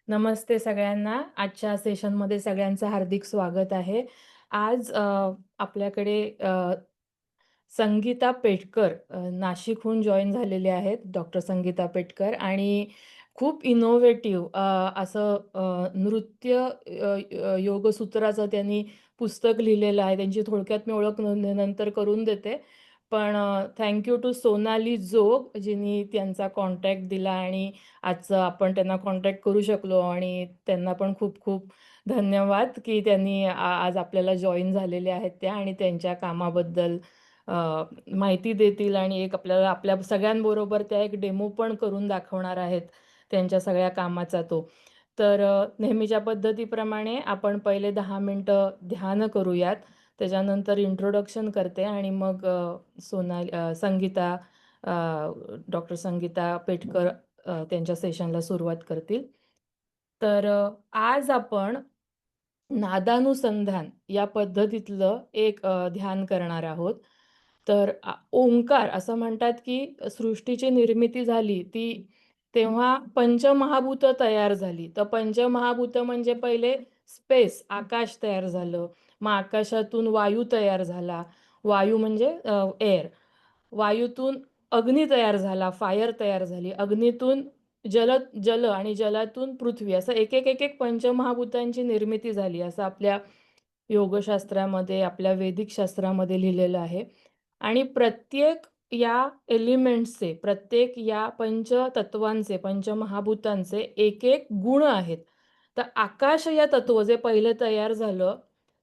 नमस्ते सगळ्यांना. आजच्या सेशनमध्ये सगळ्यांचं हार्दिक स्वागत आहे. आज आपल्याकडे संगीता पेटकर नाशिकहून जॉइन झालेले आहेत. डॉक्टर संगीता पेटकर आणि खूप इनोव्हेटिव्ह असं नृत्य योगसूत्राचं त्यांनी पुस्तक लिहिलेलं आहे. त्यांची थोडक्यात मी ओळख नंतर करून देते. पण टू सोनाली जोग जिनी त्यांचा कॉन्टॅक्ट दिला आणि आजचं आपण त्यांना कॉन्टॅक्ट करू शकलो आणि त्यांना पण खूप खूप धन्यवाद की त्यांनी आज आपल्याला जॉईन झालेले आहेत त्या आणि त्यांच्या कामाबद्दल माहिती देतील आणि एक आपल्याला आपल्या सगळ्यांबरोबर त्या एक डेमो पण करून दाखवणार आहेत त्यांच्या सगळ्या कामाचा तो. तर नेहमीच्या पद्धतीप्रमाणे आपण पहिले 10 मिनटं ध्यान करूयात. त्याच्यानंतर इंट्रोडक्शन करते आणि मग संगीता डॉक्टर संगीता पेटकर त्यांच्या सेशनला सुरुवात करतील. तर आज आपण नादानुसंधान या पद्धतीतलं एक ध्यान करणार आहोत. तर ओंकार असं म्हणतात, की सृष्टीची निर्मिती झाली ती तेव्हा पंचमहाभूत तयार झाली. तर पंचमहाभूत म्हणजे पहिले स्पेस, आकाश तयार झालं. मग आकाशातून वायू तयार झाला. वायू म्हणजे एअर. वायूतून अग्नी तयार झाला, फायर तयार झाली. अग्नीतून जल आणि जलातून पृथ्वी असं एक पंचमहाभूतांची निर्मिती झाली असं आपल्या योगशास्त्रामध्ये, आपल्या वैदिक शास्त्रामध्ये लिहिलेलं आहे. आणि प्रत्येक या एलिमेंट्सचे, प्रत्येक या पंचतत्वांचे, पंचमहाभूतांचे एक गुण आहेत. तर आकाश या तत्व जे पहिलं तयार झालं,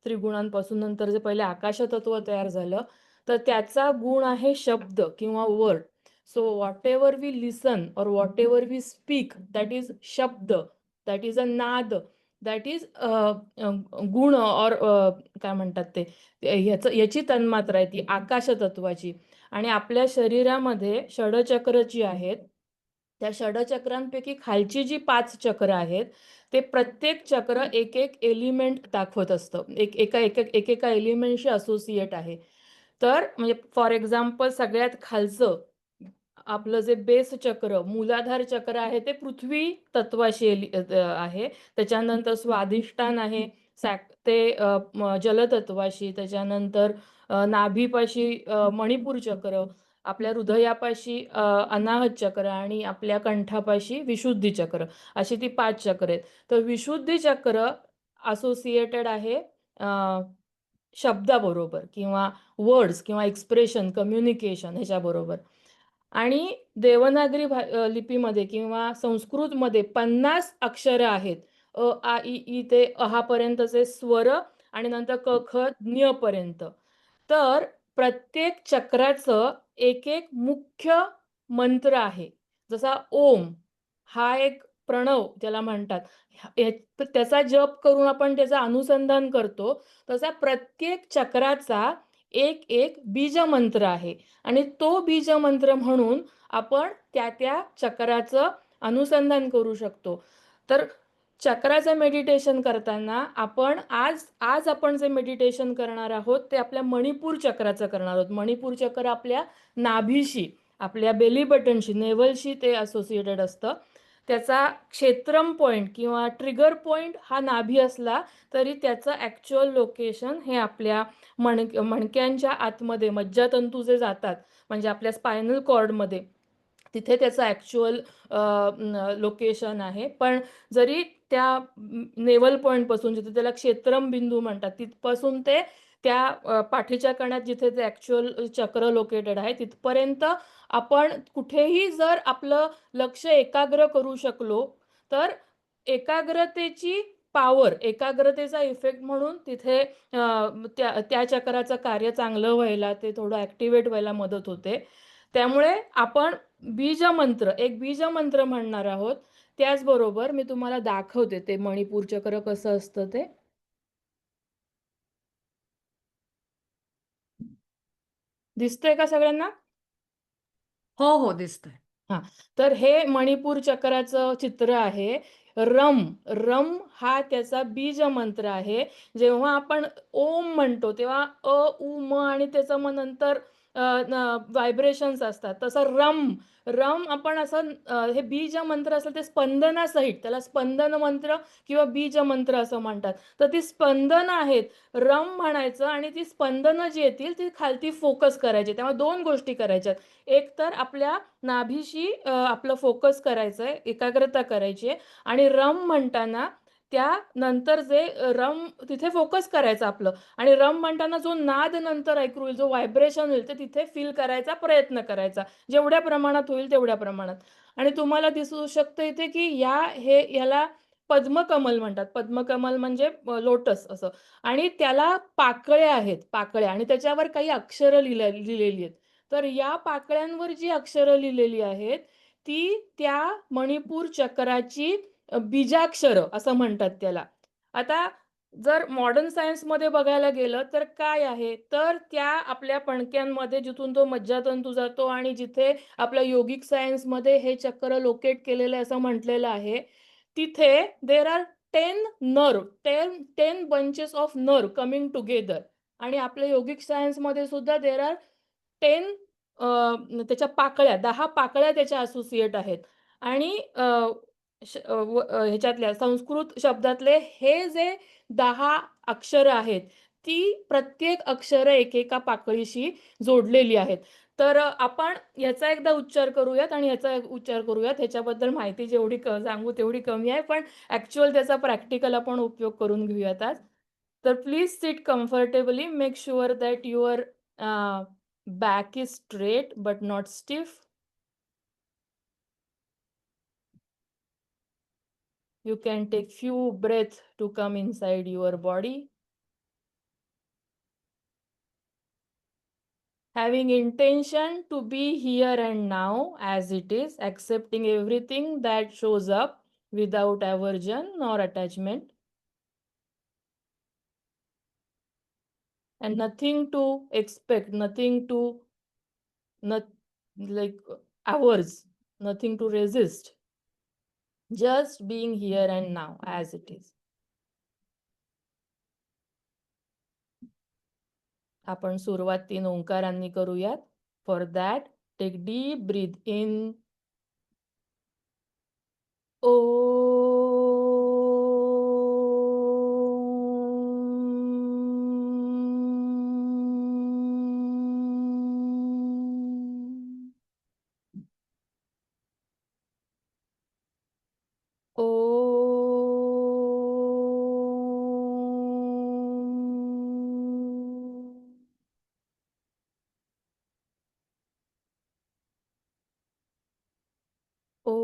त्रिगुणांपासून नंतर जे पहिले आकाश तत्व तयार झालं, तर त्याचा गुण आहे शब्द किंवा word. So whatever we listen और whatever we speak that is शब्द, दॅट इज अ नाद, दॅट इज गुण और काय म्हणतात ते याची तन्मात्रा आहे ती आकाश तत्वाची. आणि आपल्या शरीरामध्ये षडचक्र जी आहेत, त्या षडचक्रांपैकी खालची जी 5 चक्र आहेत, ते प्रत्येक चक्र एक एलिमेंट दाखवत असतं. एकेका एलिमेंटशी असोसिएट आहे. तर म्हणजे फॉर एक्झाम्पल सगळ्यात खालचं आपलं जे बेस चक्र, मूलाधार चक्र आहे ते पृथ्वी तत्वाशी आहे. त्याच्यानंतर स्वाधिष्ठान आहे ते जलतत्वाशी. त्याच्यानंतर नाभीपाशी मणिपूर चक्र, आपल्या हृदयापाशी अनाहत चक्र आणि आपल्या कंठापाशी विशुद्धी चक्र, अशी ती 5 चक्र आहेत. तर विशुद्धी चक्र असोसिएटेड आहे शब्दाबरोबर किंवा वर्ड्स किंवा एक्सप्रेशन, कम्युनिकेशन ह्याच्याबरोबर. आणि देवनागरी लिपीमध्ये किंवा संस्कृतमध्ये 50 अक्षरं आहेत. अ, आ, इ, ई ते अहापर्यंतचे स्वर आणि नंतर क, ख, ज्ञ पर्यंत. तर प्रत्येक चक्राचं एक मुख्य मंत्र आहे. जसा ओम हा एक प्रणव ज्याला म्हणतात. तर त्याचा जप करून आपण त्याचं अनुसंधान करतो. तसा प्रत्येक चक्राचा एक बीजमंत्र आहे आणि तो बीजमंत्र म्हणून आपण त्या चक्राचं अनुसंधान करू शकतो. तर चक्राचं मेडिटेशन करताना आपण आज आज आपण जे मेडिटेशन करणार आहोत, ते आपल्या मणिपूर चक्राचं करणार आहोत. मणिपूर चक्र आपल्या नाभीशी, आपल्या बेली बटनशी, नेव्हलशी ते असोसिएटेड असतं. त्याचा क्षेत्रम पॉइंट किंवा ट्रिगर पॉइंट हा नाभी असला तरी त्याचं ॲक्चुअल लोकेशन हे आपल्या मणक्यांच्या आतमध्ये मज्जातंतू जे जातात, म्हणजे आपल्या स्पायनल कॉर्डमध्ये, तिथे त्याचं ॲक्चुअल लोकेशन आहे. पण जरी त्या नेवल पॉईंटपासून जिथे त्याला क्षेत्रम बिंदू म्हणतात, तिथपासून ते त्या पाठीच्या कण्यात जिथे ते ॲक्चुअल चक्र लोकेटेड आहे, तिथपर्यंत आपण कुठेही जर आपलं लक्ष एकाग्र करू शकलो, तर एकाग्रतेची पॉवर, एकाग्रतेचा इफेक्ट म्हणून तिथे त्या चक्राचं कार्य चांगलं व्हायला, ते थोडं ॲक्टिव्हेट व्हायला मदत होते. त्यामुळे आपण एक बीजमंत्र म्हणणार आहोत. त्याचबरोबर मी तुम्हाला दाखवते ते मणिपूर चक्र कसं असतं ते. दिसतंय का सगळ्यांना? हो, हो. दिसतंय. हां. तर हे मणिपूर चक्राचं चित्र आहे. रम, रम हा त्याचा बीजमंत्र आहे. जेव्हा आपण ओम म्हणतो तेव्हा अ, उ, म आणि त्याचं मग नंतर व्हायब्रेशन्स असतात. तसं रम, रम आपण असं हे बीज मंत्र असेल ते स्पंदनासहित त्याला स्पंदन मंत्र किंवा बीज मंत्र असं म्हणतात. तर ती स्पंदनं आहेत. रम म्हणायचं आणि ती स्पंदनं जी येतील ती खालती फोकस करायची. त्यामुळे 2 गोष्टी करायच्यात. एक तर आपल्या नाभीशी आपलं फोकस करायचंय, एकाग्रता करायची आहे आणि रम म्हणताना त्यानंतर जे रम तिथे फोकस करायचं आपलं आणि रम म्हणताना जो नाद नंतर ऐकू येईल, जो व्हायब्रेशन होईल, ते तिथे फील करायचा प्रयत्न करायचा. जेवढ्या प्रमाणात होईल तेवढ्या प्रमाणात. आणि तुम्हाला दिसू शकतं इथे, की याला पद्मकमल म्हणतात. पद्मकमल म्हणजे लोटस असं आणि त्याला पाकळ्या आहेत, पाकळ्या आणि त्याच्यावर काही अक्षरं लिहिलेली आहेत. तर या पाकळ्यांवर जी अक्षरं लिहिलेली आहेत, ती त्या मणिपूर चक्राची बीजाक्षरं असं म्हणतात त्याला. आता जर मॉडर्न सायन्समध्ये बघायला गेलं तर काय आहे, तर त्या आपल्या पणक्यांमध्ये जिथून तो मज्जातंतू जातो आणि जिथे आपल्या योगिक सायन्समध्ये हे चक्र लोकेट केलेलं आहे असं म्हटलेलं आहे. तिथे there are 10 nerve, 10 bunches of nerve coming together आणि आपल्या योगिक सायन्समध्ये सुद्धा देअर आर 10 त्याच्या पाकळ्या, 10 पाकळ्या त्याच्या असोसिएट आहेत आणि ह्याच्यातल्या संस्कृत शब्दातले हे जे 10 अक्षरं आहेत, ती प्रत्येक अक्षरं एकेका पाकळीशी जोडलेली आहेत. तर आपण ह्याचा एकदा उच्चार करूयात आणि ह्याचा एक उच्चार करूयात. ह्याच्याबद्दल माहिती जेवढी सांगू तेवढी कमी आहे, पण ॲक्चुअल त्याचा प्रॅक्टिकल आपण उपयोग करून घेऊयात आज. तर please sit comfortably. Make sure that your back is straight but not stiff. You can take few breaths to come inside your body. Having intention to be here and now as it is, accepting everything that shows up without aversion nor attachment, and nothing to expect, nothing to not like ours, nothing to resist, just being here and now as it is. आपण सुरुवात 3 ओंकारांनी करूयात. For that take deep breath in. ओ ओ ओ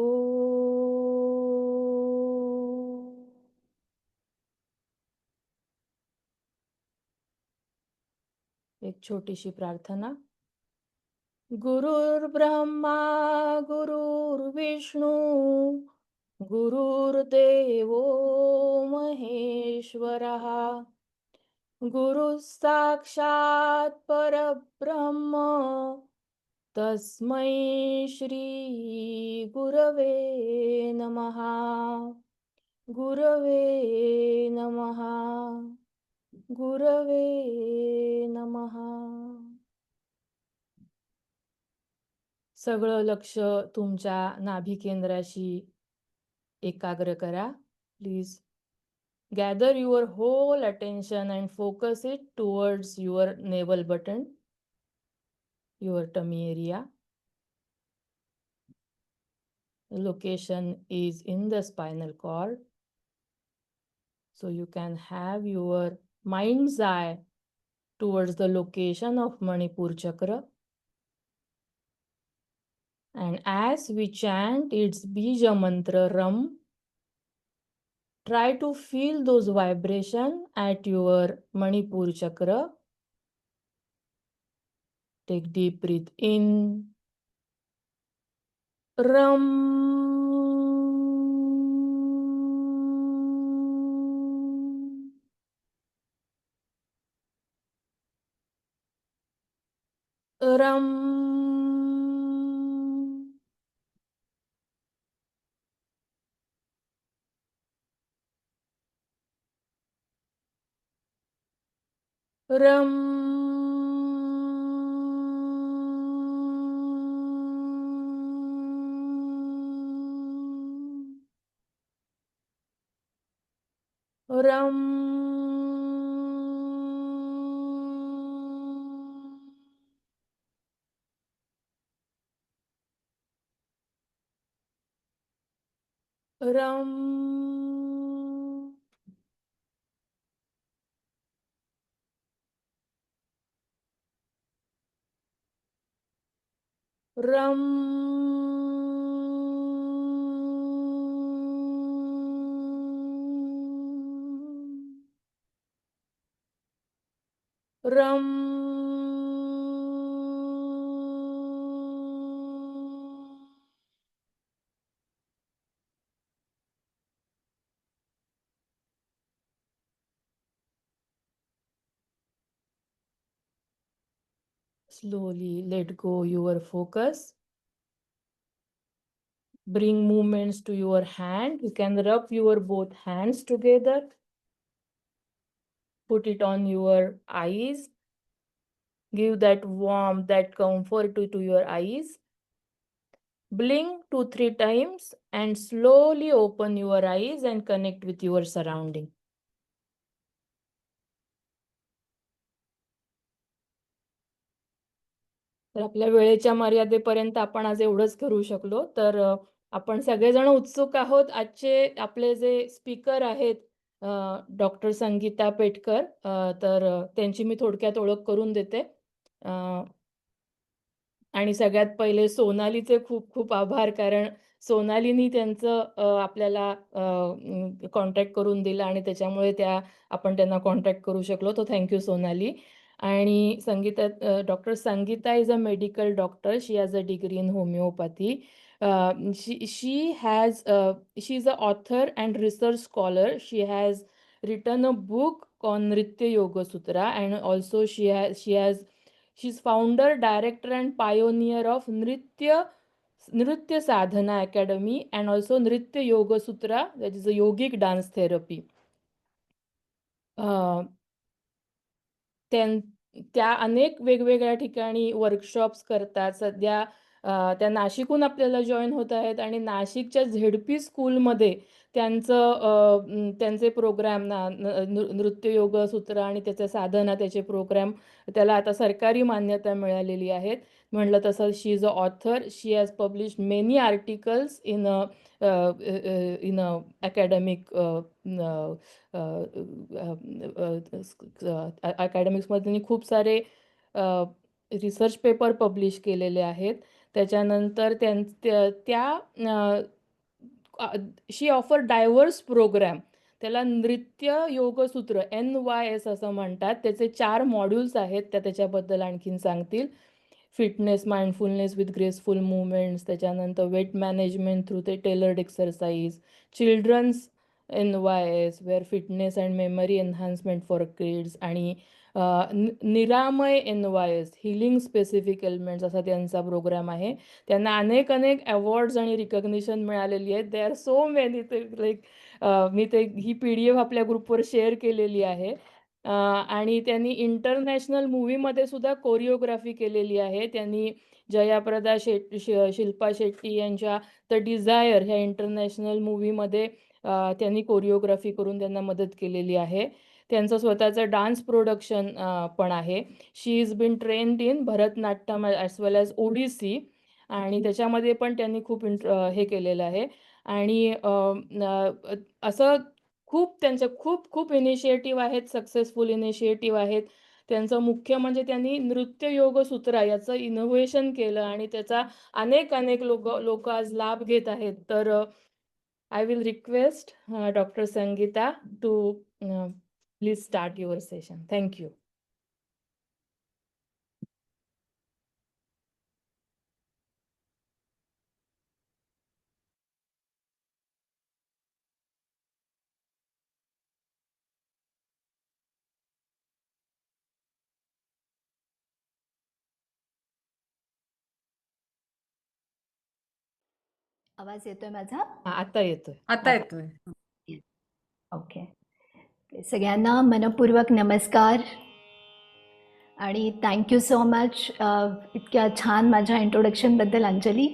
एक छोटीशी प्रार्थना. गुरुर्ब्रह्मा गुरुर्विष्णू गुरुर्देवो महेश्वरः गुरुः साक्षात् परब्रह्म तस्मै श्री गुरवे नमः. गुरवे नमः. गुरवे नमः. सगळं लक्ष तुमच्या नाभी केंद्राशी एकाग्र करा. Please gather your whole attention and focus it towards your navel button, your tummy area. The location is in the spinal cord. So you can have your mind's eye towards the location of Manipur chakra. And as we chant its bija mantra Ram, try to feel those vibrations at your Manipur chakra. Take deep breath in. Ram. Ram. Ram. Rum rum rum rum Slowly let go your focus. Bring movements to your hand. You can rub your both hands together. Put it on your eyes. Give that warmth, that comfort to your eyes. Blink 2-3 times and slowly open your eyes and connect with your surrounding. तर आपल्या वेळेच्या मर्यादेपर्यंत आपण आज एवढंच करू शकलो. तर आपण सगळेजण उत्सुक आहोत. आजचे आपले जे स्पीकर आहेत डॉक्टर संगीता पेटकर, तर त्यांची मी थोडक्यात ओळख करून देते. आणि सगळ्यात पहिले सोनालीचे खूप खूप आभार, कारण सोनालीनी त्यांचं आपल्याला कॉन्टॅक्ट करून दिला आणि त्याच्यामुळे आपण त्यांना कॉन्टॅक्ट करू शकलो. तर थँक यू सोनाली. आणि doctor Sangeeta is a medical doctor. She has a degree in homoeopathy. She is a author and research scholar. She has written a book on Nritya Yoga Sutra, and also she's founder, director, and pioneer of Nritya Sadhana Academy, and also Nritya Yoga Sutra, that is a yogic dance therapy. त्या अनेक वेगवेगळ्या ठिकाणी workshops करतात. सध्या त्या नाशिकहून आपल्याला join होत आहेत आणि नाशिकच्या झेडपी स्कूलमध्ये त्यांचे प्रोग्राम नृत्य योग सूत्र आणि त्याच्या साधना, त्याचे प्रोग्राम, त्याला आता सरकारी मान्यता मिळालेली आहेत. म्हटलं तसं she is a author. She has published many articles in academic अकॅडमिक्समध्ये त्यांनी खूप सारे रिसर्च पेपर पब्लिश केलेले आहेत. त्याच्यानंतर शी ऑफर डायव्हर्स प्रोग्राम. त्याला नृत्य योग सूत्र NYS असं म्हणतात. त्याचे 4 मॉड्यूल्स आहेत. त्याच्याबद्दल आणखीन सांगतील. Fitness, mindfulness with graceful movements, त्याच्यानंतर वेट मॅनेजमेंट थ्रू ते tailored exercise, children's NYS where fitness and memory enhancement for kids, आणि निरामय NYS हिलिंग स्पेसिफिक एलिमेंट्स असा त्यांचा प्रोग्राम आहे. त्यांना अनेक अवॉर्ड्स आणि रिकग्निशन मिळालेली आहेत. They are so many. Me he PDF आपल्या ग्रुपवर शेअर केलेली आहे. आणि त्यांनी इंटरनॅशनल मूव्हीमध्ये सुद्धा कोरिओग्राफी केलेली आहे. त्यांनी जयाप्रदा शिल्पा शेट्टी यांच्या द डिझायर ह्या इंटरनॅशनल मूव्हीमध्ये त्यांनी कोरिओग्राफी करून त्यांना मदत केलेली आहे. त्यांचं स्वतःचं डान्स प्रोडक्शन पण आहे. She is been trained in Bharatanatyam as well as Odissi, आणि त्याच्यामध्ये पण त्यांनी खूप हे केलेलं आहे. आणि असं त्यांचे खूप खूप इनिशिएटिव्ह आहेत, सक्सेसफुल इनिशिएटिव्ह आहेत. त्यांचं मुख्य म्हणजे त्यांनी नृत्य योग सूत्र याचं इनोव्हेशन केलं आणि त्याचा अनेक लोक आज लाभ घेत आहेत. तर I will request doctor Sangeeta to please start your session. Thank you. आवाज येतोय माझा? आता येतोय. आता येतोय. ओके. सगळ्यांना मनपूर्वक नमस्कार आणि थँक्यू सो मच इतक्या छान माझ्या इंट्रोडक्शनबद्दल अंजली.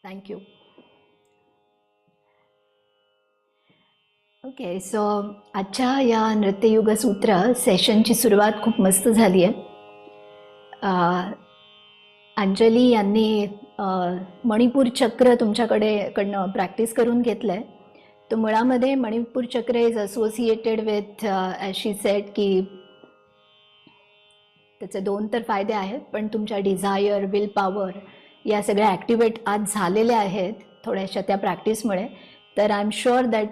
थँक्यू. ओके, सो आजच्या या नृत्ययुग सूत्र सेशनची सुरुवात खूप मस्त झाली आहे. अंजली यांनी मणिपूर चक्र तुमच्याकडनं प्रॅक्टिस करून घेतलं आहे. तर मुळामध्ये मणिपूर चक्र is associated with as she sed की त्याचे 2 तर फायदे आहेत, पण तुमच्या डिझायर, विल पॉवर या सगळ्या ॲक्टिवेट आज झालेल्या आहेत थोड्याशा त्या प्रॅक्टिसमुळे. तर I am sure that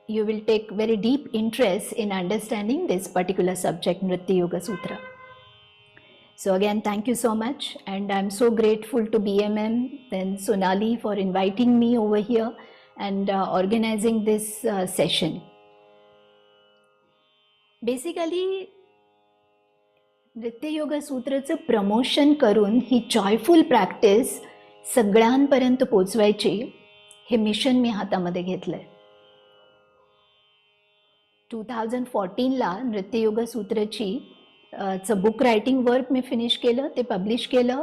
you will take very deep interest in understanding this particular subject, Nritya Yoga Sutra. So again, thank you so much, and I'm so grateful to BMM, then Sonali, for inviting me over here and organizing this session. Basically, नृत्य योग सूत्राचं promotion करून ही joyful practice सगळ्यांपर्यंत पोचवायची हे mission मी हातामध्ये घेतलं आहे. 2014ला नृत्ययोग सूत्रची बुक रायटिंग वर्क मी फिनिश केलं, ते पब्लिश केलं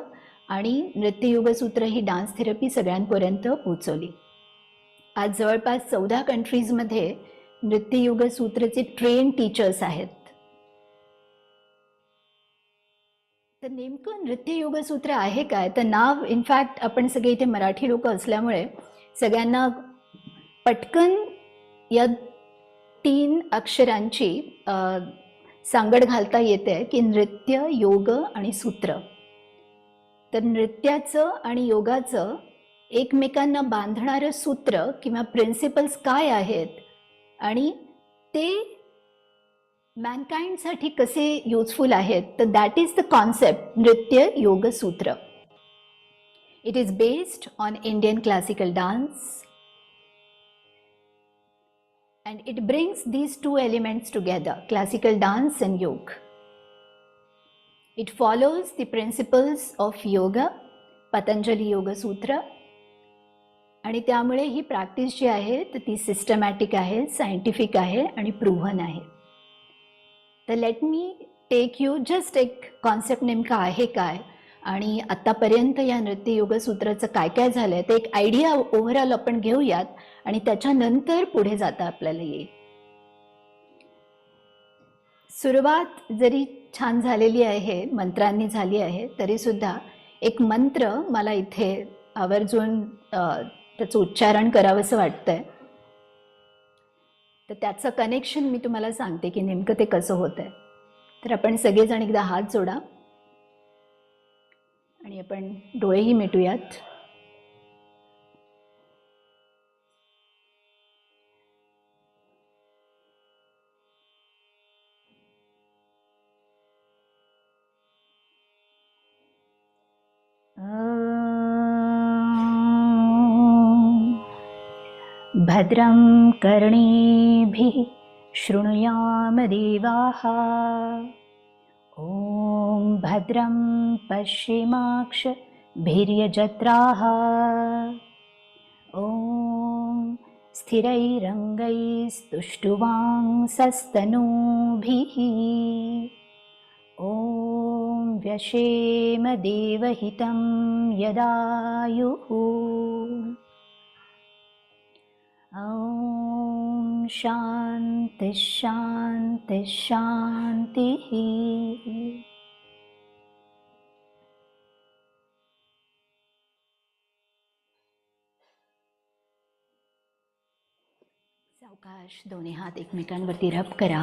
आणि नृत्ययोग सूत्र ही डान्स थेरपी सगळ्यांपर्यंत पोचवली. आज जवळपास 14 कंट्रीजमध्ये नृत्ययोग सूत्रचे ट्रेन टीचर्स आहेत. तर नेमकं नृत्ययोग सूत्र आहे काय? तर नाव, इनफॅक्ट आपण सगळे इथे मराठी लोक असल्यामुळे सगळ्यांना पटकन या 3 अक्षरांची सांगड घालता येते की नृत्य, योग आणि सूत्र. तर नृत्याचं आणि योगाचं एकमेकांना बांधणारं सूत्र किंवा प्रिन्सिपल्स काय आहेत आणि ते मॅनकाइंडसाठी कसे युजफुल आहेत, तर दॅट इज द कॉन्सेप्ट नृत्य योग सूत्र. It is based on Indian classical dance. And it brings these 2 elements together, classical dance and yoga. It follows the principles of yoga, Patanjali Yoga Sutra. आणि त्यामुळे ही practice जी आहे तर ती systematic आहे, scientific आहे आणि प्रूव्हन आहे. तर let me take you just एक कॉन्सेप्ट नेमका आहे काय आणि आत्तापर्यंत या नृत्य योग सूत्राचं काय काय झालं आहे ते एक आयडिया ओव्हरऑल आपण घेऊयात आणि त्याच्यानंतर पुढे जाता आपल्याला येईल. सुरुवात जरी छान झालेली आहे, मंत्रांनी झाली आहे, तरीसुद्धा एक मंत्र मला इथे आवर्जून त्याचं उच्चारण करावंसं वाटतंय. तर त्याचं कनेक्शन मी तुम्हाला सांगते की नेमकं ते कसं होतं आहे. तर आपण सगळेजण एकदा हात जोडा आणि आपण डोळेही मिटूयात. भद्रं कर्णेभिः शृणुयाम देवाः. ॐ भद्रं पश्येमाक्षभिर्यजत्राः. ॐ स्थिरैरङ्गैस्तुष्टुवांसस्तनूभिः. ॐ व्यशेम देवहितं यदायुः. ॐ शान्ति शान्ति शान्तिः. सावकाश दोन्ही हात एकमेकांवरती रब करा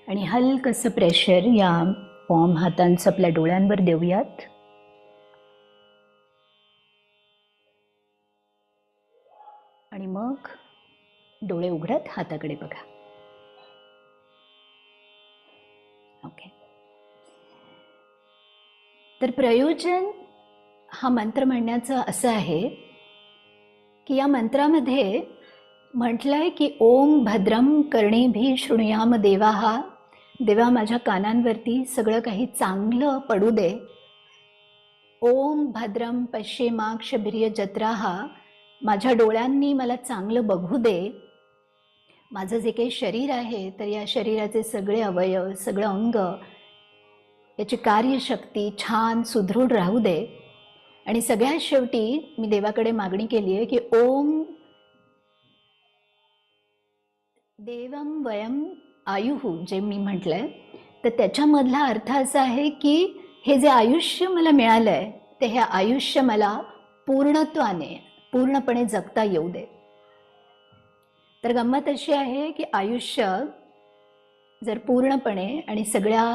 आणि हलकंसं प्रेशर या पॉम हातांचं आपल्या डोळ्यांवर देऊयात. आणि मग डोळे उघडत हाताकडे बघा. ओके. तर प्रयोजन हा मंत्र म्हणण्याचं असं आहे की या मंत्रामध्ये म्हटलंय की ओम भद्रम कर्णेभिः शृणुयाम देवाः. देवा माझ्या कानांवरती सगळं काही चांगलं पडू दे. ओम भद्रम पश्येमाक्षभिर्यजत्राः. माझ्या डोळ्यांनी मला चांगलं बघू दे. माझं जे काही शरीर आहे तर या शरीराचे सगळे अवयव, सगळं अंग, याची कार्यशक्ती छान सुदृढ राहू दे. आणि सगळ्यात शेवटी मी देवाकडे मागणी केली आहे की ओम देवं वयम आयुः जे मी म्हटलंय, तर त्याच्यामधला अर्थ असा आहे की हे जे आयुष्य मला मिळालं आहे ते हे आयुष्य मला पूर्णत्वाने पूर्णपणे जगता येऊ दे. तर गंमत अशी आहे की आयुष्य जर पूर्णपणे आणि सगळ्या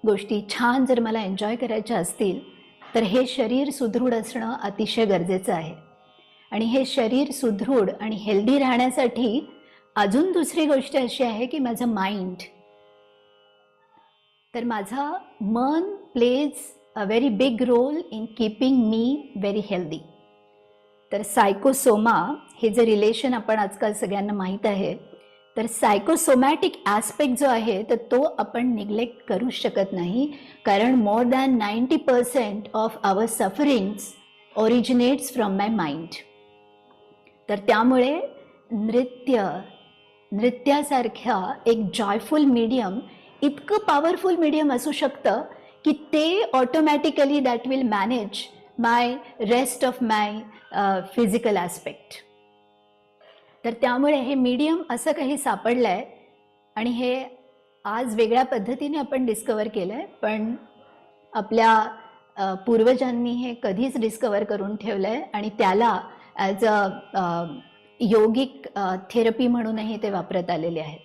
गोष्टी छान जर मला एन्जॉय करायच्या असतील तर हे शरीर सुदृढ असणं अतिशय गरजेचं आहे. आणि हे शरीर सुदृढ आणि हेल्दी राहण्यासाठी अजून दुसरी गोष्ट अशी आहे की माझं माइंड, तर माझं मन plays a very big role in keeping me very healthy. तर सायकोसोमा हे जे रिलेशन आपण आजकाल सगळ्यांना माहीत आहे, तर सायकोसोमॅटिक ॲस्पेक्ट जो आहे तर तो आपण निग्लेक्ट करू शकत नाही, कारण more than 90% of our sufferings originates from my mind. तर त्यामुळे नृत्यासारख्या एक जॉयफुल मीडियम इतकं पॉवरफुल मीडियम असू शकतं की ते automatically that will manage my rest of my physical aspect. तर त्यामुळे हे मीडियम असं काही सापडलं आहे आणि हे आज वेगळ्या पद्धतीने आपण डिस्कवर केलं आहे, पण आपल्या पूर्वजांनी हे कधीच डिस्कवर करून ठेवलं आहे आणि त्याला ॲज अ योगिक थेरपी म्हणूनही ते वापरत आलेले आहेत.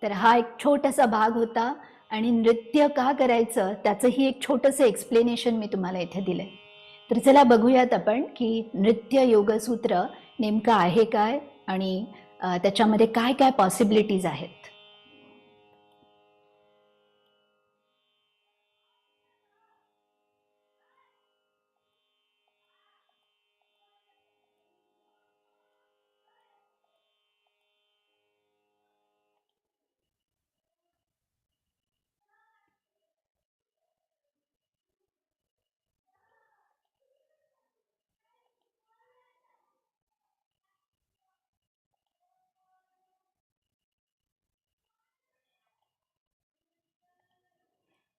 तर हा एक छोटासा भाग होता आणि नृत्य का करायचं त्याचंही एक छोटंसं एक्सप्लेनेशन मी तुम्हाला इथे दिलं आहे. तर चला बघूयात आपण की नृत्य योगसूत्र नेमकं आहे काय आणि त्याच्यामध्ये काय काय पॉसिबिलिटीज आहेत.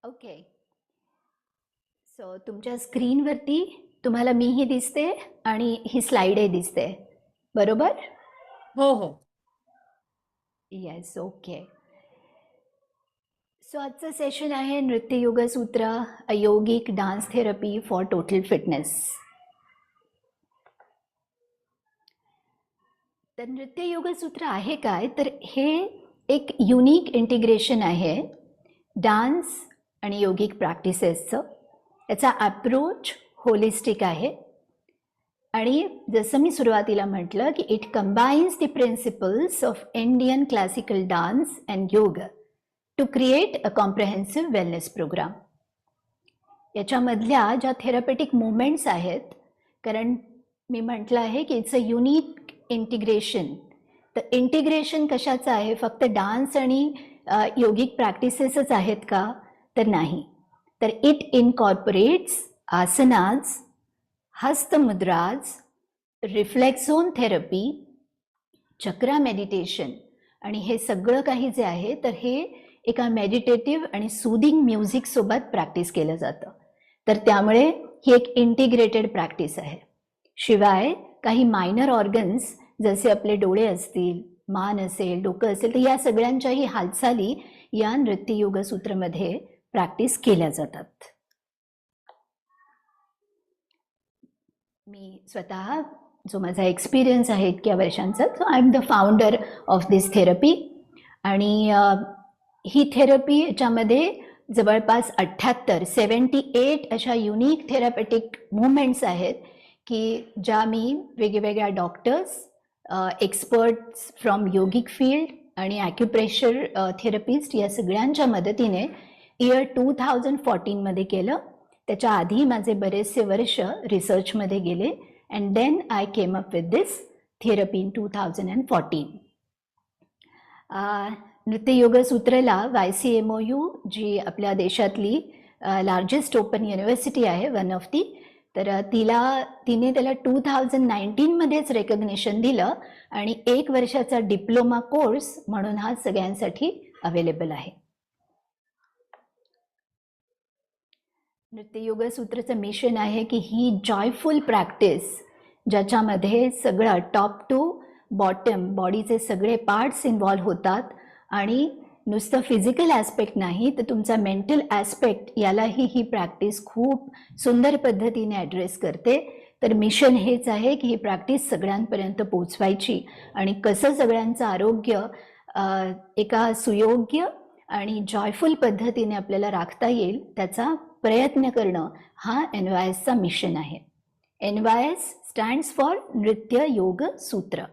ओके, सो तुमच्या स्क्रीनवरती तुम्हाला मीही दिसते आणि ही स्लाईडही दिसते, बरोबर? हो हो. Yes, okay. सो आजचं सेशन आहे Nritya Yogasutra, a yogic dance therapy for total fitness. तर नृत्य योगसूत्र आहे काय, तर हे एक युनिक इंटिग्रेशन आहे डान्स आणि योगिक प्रॅक्टिसेसचं. याचा अप्रोच होलिस्टिक आहे आणि जसं मी सुरुवातीला म्हटलं की it combines the principles of Indian classical dance and yoga to create a comprehensive wellness programme. याच्यामधल्या ज्या थेरपेटिक मुवमेंट्स आहेत, कारण मी म्हटलं आहे की इट्स अ युनिक इंटिग्रेशन. तर इंटिग्रेशन कशाचं आहे, फक्त डान्स आणि योगिक प्रॅक्टिसेसच आहेत का, तर नाही. तर it incorporates asanas, hastamudras, reflex zone therapy, chakra meditation आणि हे सगळं काही जे आहे तर हे एका मेडिटेटिव्ह आणि सूदिंग म्युझिकसोबत प्रॅक्टिस केलं जातं. तर त्यामुळे ही एक इंटिग्रेटेड प्रॅक्टिस आहे. शिवाय काही मायनर ऑर्गन्स जसे आपले डोळे असतील, मान असेल, डोकं असेल, तर या सगळ्यांच्याही हालचाली या नृत्य योगसूत्रमध्ये प्रॅक्टिस केल्या जातात. मी स्वतः जो माझा एक्सपिरियन्स आहे इतक्या वर्षांचा, so I am the founder of this therapy. आणि ही थेरपी याच्यामध्ये जवळपास 78 अशा युनिक थेरपेटिक मुवमेंट्स आहेत की ज्या मी वेगवेगळ्या doctors, experts from yogic field आणि ॲक्युप्रेशर थेरपिस्ट या सगळ्यांच्या मदतीने इयर 2014मध्ये केलं. त्याच्या आधी माझे बरेचसे वर्ष रिसर्चमध्ये गेले and then I came up with this therapy in 2014. नृत्य योगसूत्रला YCMOU जी आपल्या देशातली लार्जेस्ट ओपन युनिव्हर्सिटी आहे, वन ऑफ दी, तर तिने त्याला 2019मध्येच रेकग्निशन दिलं आणि 1 वर्षाचा डिप्लोमा कोर्स म्हणून हा सगळ्यांसाठी अवेलेबल आहे. नृत्य योगसूत्रचं मिशन आहे की ही जॉयफुल प्रॅक्टिस ज्याच्यामध्ये सगळं टॉप टू बॉटम, बॉडीचे सगळे पार्ट्स इन्व्हॉल्व्ह होतात आणि नुसतं फिजिकल ॲस्पेक्ट नाही तर तुमचा मेंटल ॲस्पेक्ट यालाही ही प्रॅक्टिस खूप सुंदर पद्धतीने ॲड्रेस करते. तर मिशन हेच आहे की ही प्रॅक्टिस सगळ्यांपर्यंत पोचवायची आणि कसं सगळ्यांचं आरोग्य एका सुयोग्य आणि जॉयफुल पद्धतीने आपल्याला राखता येईल त्याचा प्रयत्न करणं हा NYSचा मिशन आहे. NYS स्टँड्स फॉर नृत्य योग सूत्र.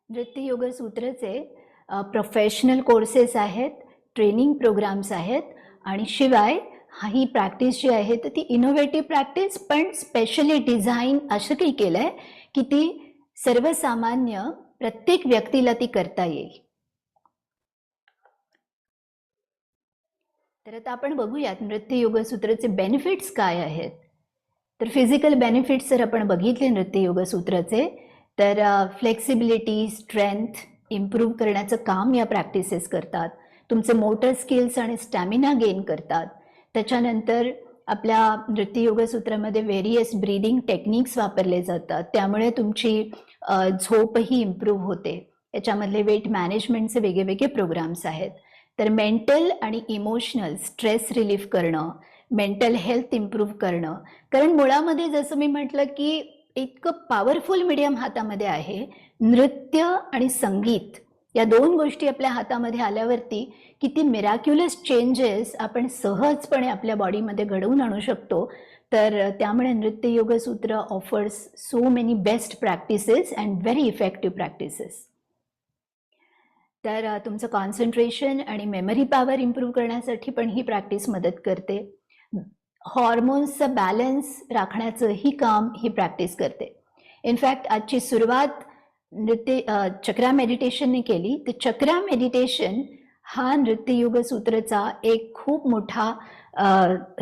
नृत्य योग सूत्रचे प्रोफेशनल कोर्सेस आहेत, ट्रेनिंग प्रोग्राम्स आहेत आणि शिवाय ही प्रॅक्टिस जी आहे तर ती इनोव्हेटिव्ह प्रॅक्टिस पण स्पेशली डिझाईन असं काही केलं आहे की ती सर्वसामान्य प्रत्येक व्यक्तीला ती करता येईल. तर आता आपण बघूयात नृत्य योग सूत्राचे बेनिफिट्स काय आहेत. तर फिजिकल बेनिफिट्स जर आपण बघितले नृत्य योग सूत्राचे तर फ्लेक्सिबिलिटी, स्ट्रेंथ इम्प्रूव्ह करण्याचं काम या प्रॅक्टिसेस करतात. तुमचे मोटर स्किल्स आणि स्टॅमिना गेन करतात. त्याच्यानंतर आपल्या नृत्य योग सूत्रामध्ये व्हेरियस ब्रीदिंग टेक्निक्स वापरले जातात, त्यामुळे तुमची झोपही इम्प्रूव्ह होते. याच्यामधले वेट मॅनेजमेंटचे वेगवेगळे प्रोग्राम्स आहेत. तर मेंटल आणि इमोशनल स्ट्रेस रिलीफ करणं, मेंटल हेल्थ इम्प्रूव्ह करणं, कारण मुळामध्ये जसं मी म्हटलं की इतकं पॉवरफुल मीडियम हातामध्ये आहे. नृत्य आणि संगीत या दोन गोष्टी आपल्या हातामध्ये आल्यावरती किती मिरॅक्युलस चेंजेस आपण सहजपणे आपल्या बॉडीमध्ये घडवून आणू शकतो. तर त्यामुळे नृत्य योग सूत्र offers so many best practices and very effective practices. तर तुमचं कॉन्सन्ट्रेशन आणि मेमरी पॉवर इम्प्रूव्ह करण्यासाठी पण ही प्रॅक्टिस मदत करते. हॉर्मोन्सचं बॅलन्स राखण्याचंही काम ही प्रॅक्टिस करते. इनफॅक्ट आजची सुरुवात चक्रा मेडिटेशनने केली. तर चक्रा मेडिटेशन हा नृत्य योग सूत्रचा एक खूप मोठा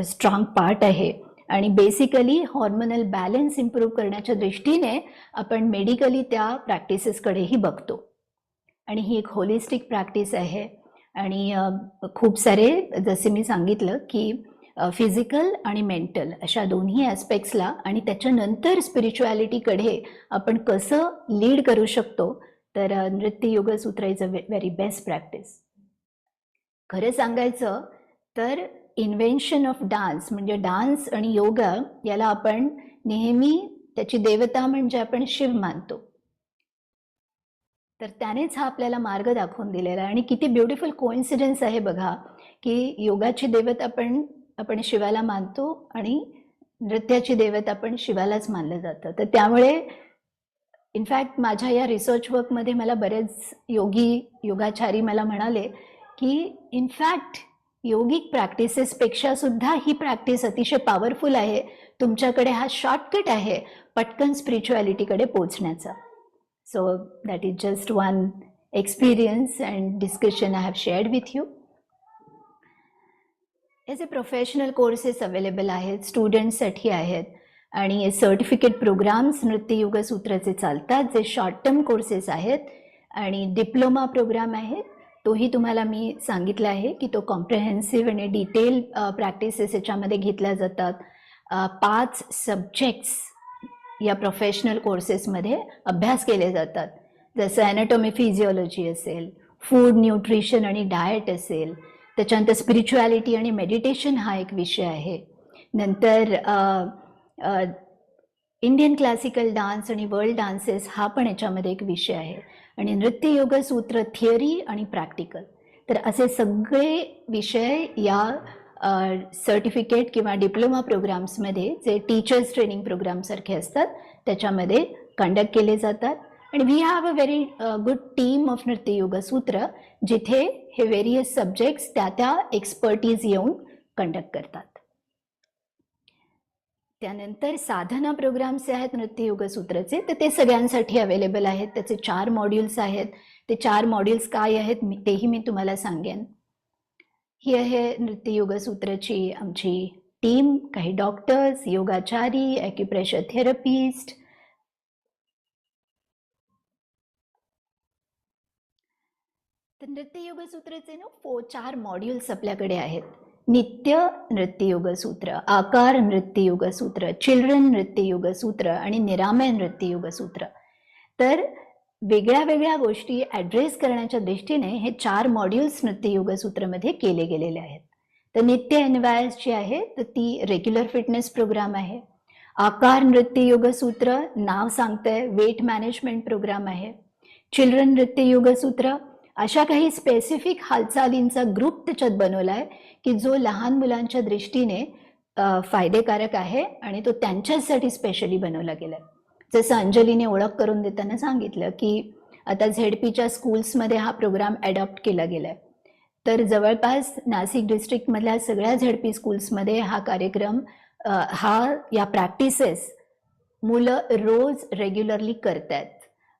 स्ट्रॉंग पार्ट आहे आणि बेसिकली हॉर्मोनल बॅलन्स इम्प्रूव्ह करण्याच्या दृष्टीने आपण मेडिकली त्या प्रॅक्टिसेसकडेही बघतो आणि ही एक होलिस्टिक प्रॅक्टिस आहे. आणि खूप सारे जसे मी सांगितलं की फिजिकल आणि मेंटल अशा दोन्ही ॲस्पेक्ट्सला आणि त्याच्यानंतर स्पिरिच्युॲलिटीकडे आपण कसं लीड करू शकतो. तर नृत्य योग सूत्र is a very best practice. खरं सांगायचं तर इन्व्हेन्शन ऑफ डान्स म्हणजे डान्स आणि योगा याला आपण नेहमी त्याची देवता म्हणजे आपण शिव मानतो. तर त्यानेच हा आपल्याला मार्ग दाखवून दिलेला आहे आणि किती ब्युटिफुल कोइन्सिडन्स आहे बघा की योगाची देवता आपण शिवाला मानतो आणि नृत्याची देवता आपण शिवालाच मानलं जातं. तर त्यामुळे इनफॅक्ट माझ्या या रिसर्च वर्कमध्ये मला बरेच योगाचारी मला म्हणाले की इनफॅक्ट योगिक प्रॅक्टिसेसपेक्षा सुद्धा ही प्रॅक्टिस अतिशय पॉवरफुल आहे. तुमच्याकडे हा शॉर्टकट आहे पटकन स्पिरिच्युॲलिटीकडे पोहोचण्याचा. So that is just one experience and discussion I have shared with you. याचे प्रोफेशनल कोर्सेस अवेलेबल आहेत, स्टुडंट्ससाठी आहेत आणि सर्टिफिकेट प्रोग्राम्स नृत्य योग सूत्राचे चालतात जे शॉर्ट टर्म कोर्सेस आहेत आणि डिप्लोमा प्रोग्राम आहे तोही तुम्हाला मी सांगितलं आहे की तो कॉम्प्रेहेन्सिव्ह आणि डिटेल प्रॅक्टिसेस याच्यामध्ये घेतल्या जातात. 5 सब्जेक्ट्स या प्रोफेशनल कोर्सेसमध्ये अभ्यास केले जातात, जसं ॲनाटॉमी फिजिओलॉजी असेल, फूड न्यूट्रिशन आणि डाएट असेल, त्याच्यानंतर स्पिरिच्युॲलिटी आणि मेडिटेशन हा एक विषय आहे. नंतर इंडियन क्लासिकल डान्स आणि वर्ल्ड डान्सेस हा पण याच्यामध्ये एक विषय आहे आणि नृत्य योग सूत्र थिअरी आणि प्रॅक्टिकल. तर असे सगळे विषय या सर्टिफिकेट किंवा डिप्लोमा प्रोग्राम्समध्ये जे टीचर्स ट्रेनिंग प्रोग्रामसारखे असतात त्याच्यामध्ये कंडक्ट केले जातात. आणि we have a very good team of Nritya Yoga Sutra जिथे हे व्हेरियस सब्जेक्ट्स त्या एक्सपर्टीज येऊन कंडक्ट करतात. त्यानंतर साधना प्रोग्राम्स जे आहेत नृत्य योग सूत्राचे तर ते सगळ्यांसाठी अवेलेबल आहेत. त्याचे 4 मॉड्यूल्स आहेत. ते 4 मॉड्यूल्स काय आहेत तेही मी तुम्हाला सांगेन. ही आहे नृत्य योग सूत्राची आमची टीम, काही डॉक्टर्स, योगाचारी, ॲक्युप्रेशर थेरपिस्ट. तर नृत्य योग सूत्राचे 4 मॉड्यूल्स आपल्याकडे आहेत. नित्य नृत्य योग सूत्र, आकार नृत्य योग सूत्र, चिल्ड्रन नृत्य योग सूत्र आणि निरामय नृत्य योग सूत्र. तर वेगळ्या वेगळ्या गोष्टी ॲड्रेस करण्याच्या दृष्टीने हे 4 मॉड्यूल्स नृत्य योगसूत्रमध्ये केले गेलेले आहेत. तर नित्य NYS जी आहे तर ती रेग्युलर फिटनेस प्रोग्राम आहे. आकार नृत्य योगसूत्र नाव सांगतंय वेट मॅनेजमेंट प्रोग्राम आहे. चिल्ड्रन नृत्य योगसूत्र अशा काही स्पेसिफिक हालचालींचा ग्रुप त्याच्यात बनवला आहे की जो लहान मुलांच्या दृष्टीने फायदेकारक आहे आणि तो त्यांच्यासाठी स्पेशली बनवला गेला आहे. जसं अंजलीने ओळख करून देताना सांगितलं की आता झेडपीच्या स्कूल्समध्ये हा प्रोग्राम ॲडॉप्ट केला गेला आहे. तर जवळपास नाशिक डिस्ट्रिक्टमधल्या सगळ्या झेडपी स्कूल्समध्ये हा कार्यक्रम या प्रॅक्टिसेस मुलं रोज रेग्युलरली करतात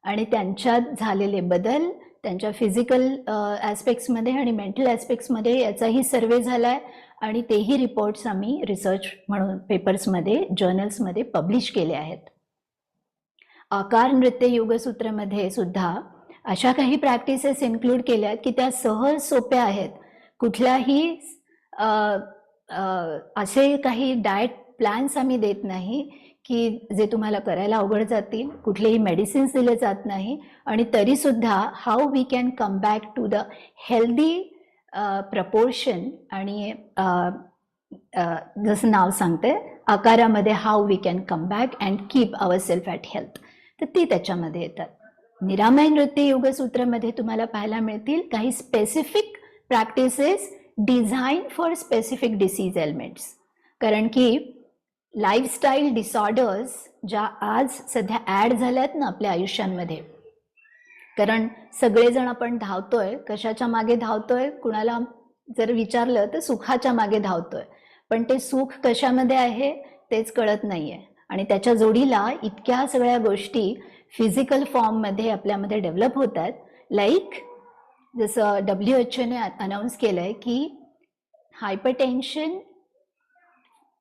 आणि त्यांच्यात झालेले बदल त्यांच्या फिजिकल ॲस्पेक्ट्समध्ये आणि मेंटल ॲस्पेक्ट्समध्ये याचाही सर्वे झाला आहे आणि तेही रिपोर्ट्स आम्ही रिसर्च म्हणून पेपर्समध्ये जर्नल्समध्ये पब्लिश केले आहेत. आकार नृत्य योगसूत्रमध्ये सुद्धा अशा काही प्रॅक्टिसेस इन्क्लूड केल्या आहेत की त्या सहज सोप्या आहेत. कुठल्याही असे काही डाएट प्लॅन्स आम्ही देत नाही की जे तुम्हाला करायला अवघड जातील. कुठलेही मेडिसिन्स दिले जात नाही आणि तरीसुद्धा how we can come back to the healthy proportion आणि जसं नाव सांगते आकारामध्ये how we can come back and keep our self at health, तर ती त्याच्यामध्ये येतात. निरामय नृत्य योगसूत्रमध्ये तुम्हाला पाहायला मिळतील काही specific practices design for specific disease elements. कारण की लाईफस्टाईल डिसऑर्डर्स ज्या आज सध्या ॲड झाल्यात ना आपल्या आयुष्यांमध्ये, कारण सगळेजण आपण धावतोय, कशाच्या मागे धावतोय कुणाला जर विचारलं तर सुखाच्या मागे धावतोय, पण ते सुख कशामध्ये आहे तेच कळत नाही आहे आणि त्याच्या जोडीला इतक्या सगळ्या गोष्टी फिजिकल फॉर्ममध्ये आपल्यामध्ये डेव्हलप होतात. लाईक जसं WHO अनाऊन्स केलं आहे की hypertension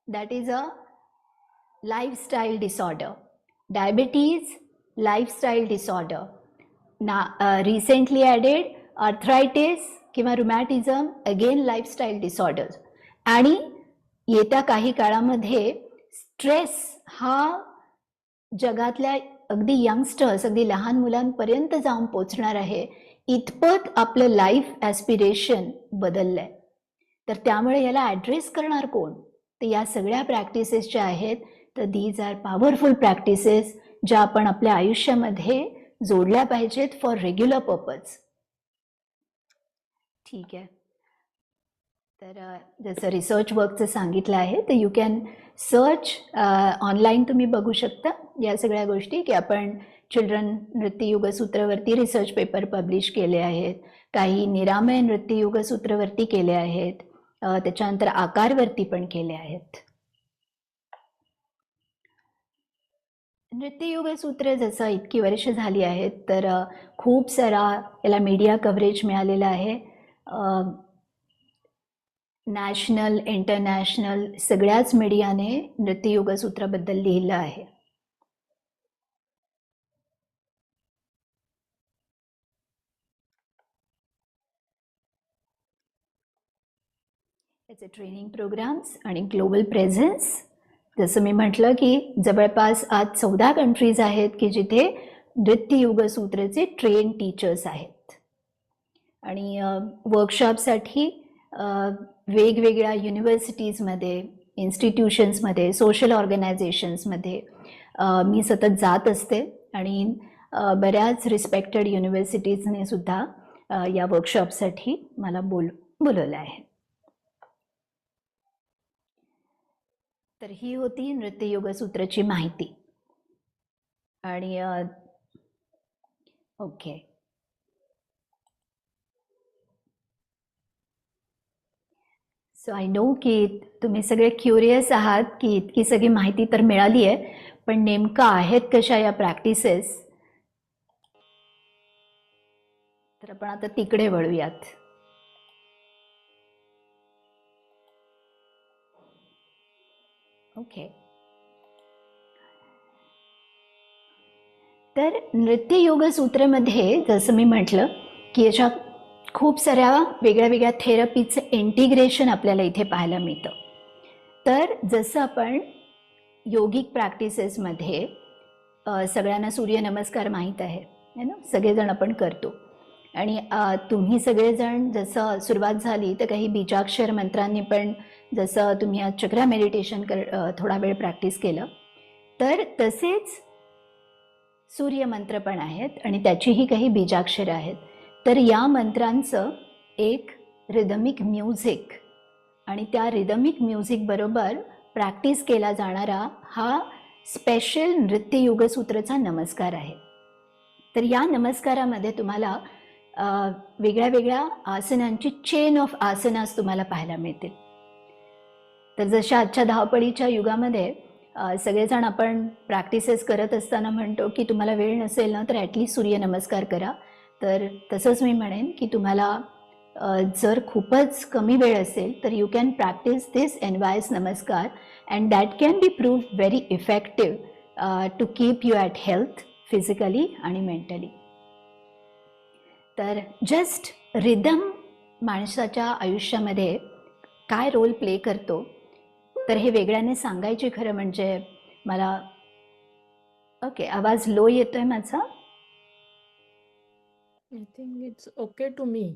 that is a lifestyle disorder, diabetes lifestyle disorder, recently added arthritis किंवा रुमॅटिझम अगेन लाईफस्टाईल डिसऑर्डर्स. आणि येत्या काही काळामध्ये स्ट्रेस हा जगातल्या अगदी यंगस्टर्स अगदी लहान मुलांपर्यंत जाऊन पोचणार आहे. इतपत आपलं लाईफ ॲस्पिरेशन बदललं आहे. तर त्यामुळे याला ॲड्रेस करणार कोण? तर या सगळ्या प्रॅक्टिसेस ज्या आहेत तर दीज आर पॉवरफुल प्रॅक्टिसेस ज्या आपण आपल्या आयुष्यामध्ये जोडल्या पाहिजेत फॉर रेग्युलर पर्पज. ठीक आहे. तर जसं रिसर्च वर्कचं सांगितलं आहे तर यू कॅन सर्च ऑनलाईन तुम्ही बघू शकता या सगळ्या गोष्टी की आपण चिल्ड्रन नृत्य योगसूत्रावरती रिसर्च पेपर पब्लिश केले आहेत, काही निरामय नृत्य योगसूत्रावरती केले आहेत, त्याच्यानंतर आकारवरती पण केले आहेत. नृत्य योगसूत्र जसं इतकी वर्ष झाली आहेत तर खूप सारा याला मीडिया कव्हरेज मिळालेलं आहे. नॅशनल इंटरनॅशनल सगळ्याच मीडियाने नृत्य योगसूत्राबद्दल लिहिलं आहे. याचे ट्रेनिंग प्रोग्राम्स आणि ग्लोबल प्रेझेन्स जसं मी म्हटलं की जवळपास आज 14 कंट्रीज आहेत की जिथे नृत्य योगसूत्रचे ट्रेन टीचर्स आहेत. आणि वर्कशॉपसाठी वेगवेगळ्या युनिव्हर्सिटीजमध्ये, इन्स्टिट्यूशन्समध्ये, सोशल ऑर्गनायझेशन्समध्ये मी सतत जात असते आणि बऱ्याच रिस्पेक्टेड युनिव्हर्सिटीजने सुद्धा या वर्कशॉपसाठी मला बोलवलं आहे. तर ही होती नृत्य योगसूत्राची माहिती. आणि ओके, सो आय नो की तुम्ही सगळे क्युरियस आहात की इतकी सगळी माहिती तर मिळाली आहे, पण नेमकं आहेत कशा या प्रॅक्टिसेस, तर आपण आता तिकडे वळूयात. ओके. तर नृत्य योगसूत्रामध्ये जसं मी म्हटलं की याच्या खूप साऱ्या वेगळ्या वेगळ्या थेरपीचं इंटिग्रेशन आपल्याला इथे पाहायला मिळतं. तर जसं आपण योगिक प्रॅक्टिसेसमध्ये सगळ्यांना सूर्यनमस्कार माहीत आहे ना, सगळेजण आपण करतो. आणि तुम्ही सगळेजण जसं सुरुवात झाली तर काही बीजाक्षर मंत्रांनी पण, जसं तुम्ही आज चक्रा मेडिटेशन थोडा वेळ प्रॅक्टिस केलं, तर तसेच सूर्यमंत्र पण आहेत आणि त्याचीही काही बीजाक्षरं आहेत. तर या मंत्रांचं एक रिदमिक म्युझिक आणि त्या रिदमिक म्युझिक बरोबर प्रॅक्टिस केला जाणारा हा स्पेशल नृत्य युगसूत्रचा नमस्कार आहे. तर या नमस्कारामध्ये तुम्हाला वेगळ्या वेगळ्या आसनांची चेन ऑफ आसनास तुम्हाला पाहायला मिळतील. तर जशा आजच्या धावपळीच्या युगामध्ये सगळेजण आपण प्रॅक्टिसेस करत असताना म्हणतो की तुम्हाला वेळ नसेल ना तर ॲटलिस्ट सूर्यनमस्कार करा. तर तसंच मी म्हणेन की तुम्हाला जर खूपच कमी वेळ असेल तर you can practice this NYS नमस्कार and that can be prove very effective to keep you at health physically आणि मेंटली. तर जस्ट रिदम माणसाच्या आयुष्यामध्ये काय रोल प्ले करतो, तर हे वेगळ्याने सांगायची खरं म्हणजे मला, ओके, आवाज लो येतोय माझा? I think it's okay to me.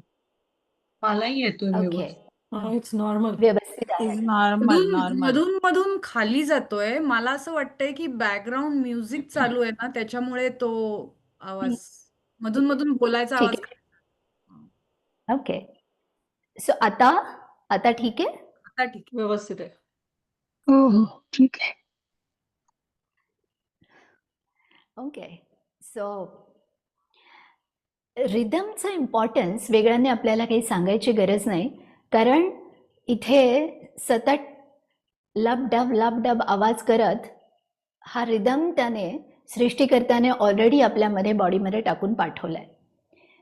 मलाही येतोय ओके, व्यवस्थित. It's normal. व्यवस्थित आहे. Is normal normal. मधून मधून खाली जातोय. मला असं वाटतंय की बॅकग्राऊंड म्युझिक चालू आहे ना, त्याच्यामुळे तो आवाज मधून मधून बोलायचा ठीक आवाज. आहे. ओके, सो आता ठीक आहे? आता ठीक आहे. व्यवस्थित आहे. हो हो ठीक आहे. ओके, सो रिदमचं इम्पॉर्टन्स वेगळ्याने आपल्याला काही सांगायची गरज नाही, कारण इथे सतत लबडब आवाज करत हा रिदम त्याने सृष्टीकर्त्याने ऑलरेडी आपल्यामध्ये बॉडीमध्ये टाकून पाठवला आहे.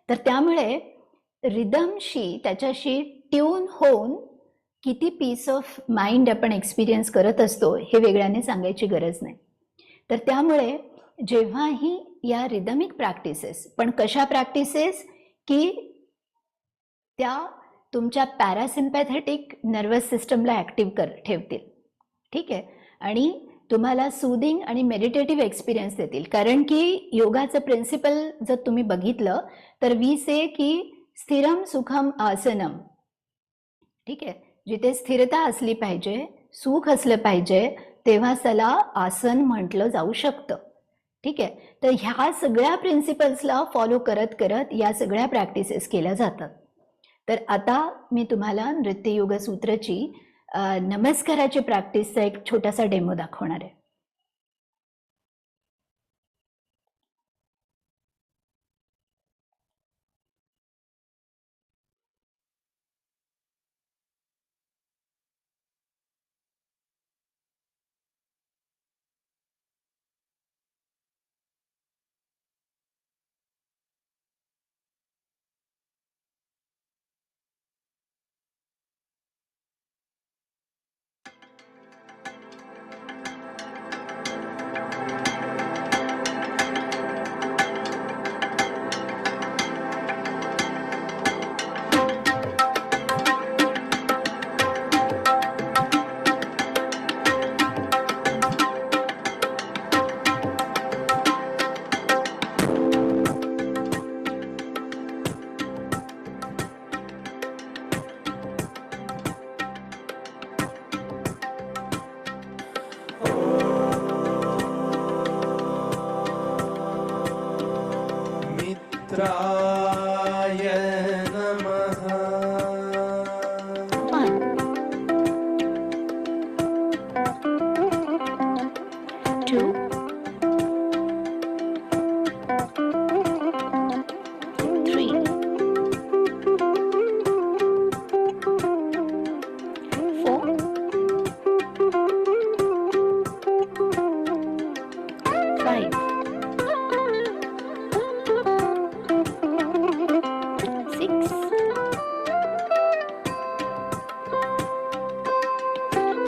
तर त्यामुळे रिदमशी त्याच्याशी ट्यून होऊन किती पीस ऑफ माइंड आपण एक्सपिरियन्स करत असतो हे वेगळ्याने सांगायची गरज नाही. तर त्यामुळे जेव्हाही या रिदमिक प्रॅक्टिसेस, पण कशा प्रॅक्टिसेस की त्या तुमच्या पॅरासिम्पॅथेटिक नर्वस सिस्टमला ॲक्टिव्ह ठेवतील, ठीक आहे, आणि तुम्हाला सूदिंग आणि मेडिटेटिव्ह एक्सपिरियन्स देतील. कारण की योगाचं प्रिन्सिपल जर तुम्ही बघितलं तर वी से की स्थिरम सुखम आसनम, ठीक आहे, जिथे स्थिरता असली पाहिजे, सुख असलं पाहिजे, तेव्हा त्याला आसन म्हटलं जाऊ शकतं, ठीक आहे. तर ह्या सगळ्या प्रिन्सिपल्सला फॉलो करत करत या सगळ्या प्रॅक्टिसेस केल्या जातात. तर आता मी तुम्हाला नृत्ययोग सूत्रची नमस्काराची प्रॅक्टिसचा एक छोटासा डेमो दाखवणार आहे. मित्राय नमः. 1 2 3 4 5 6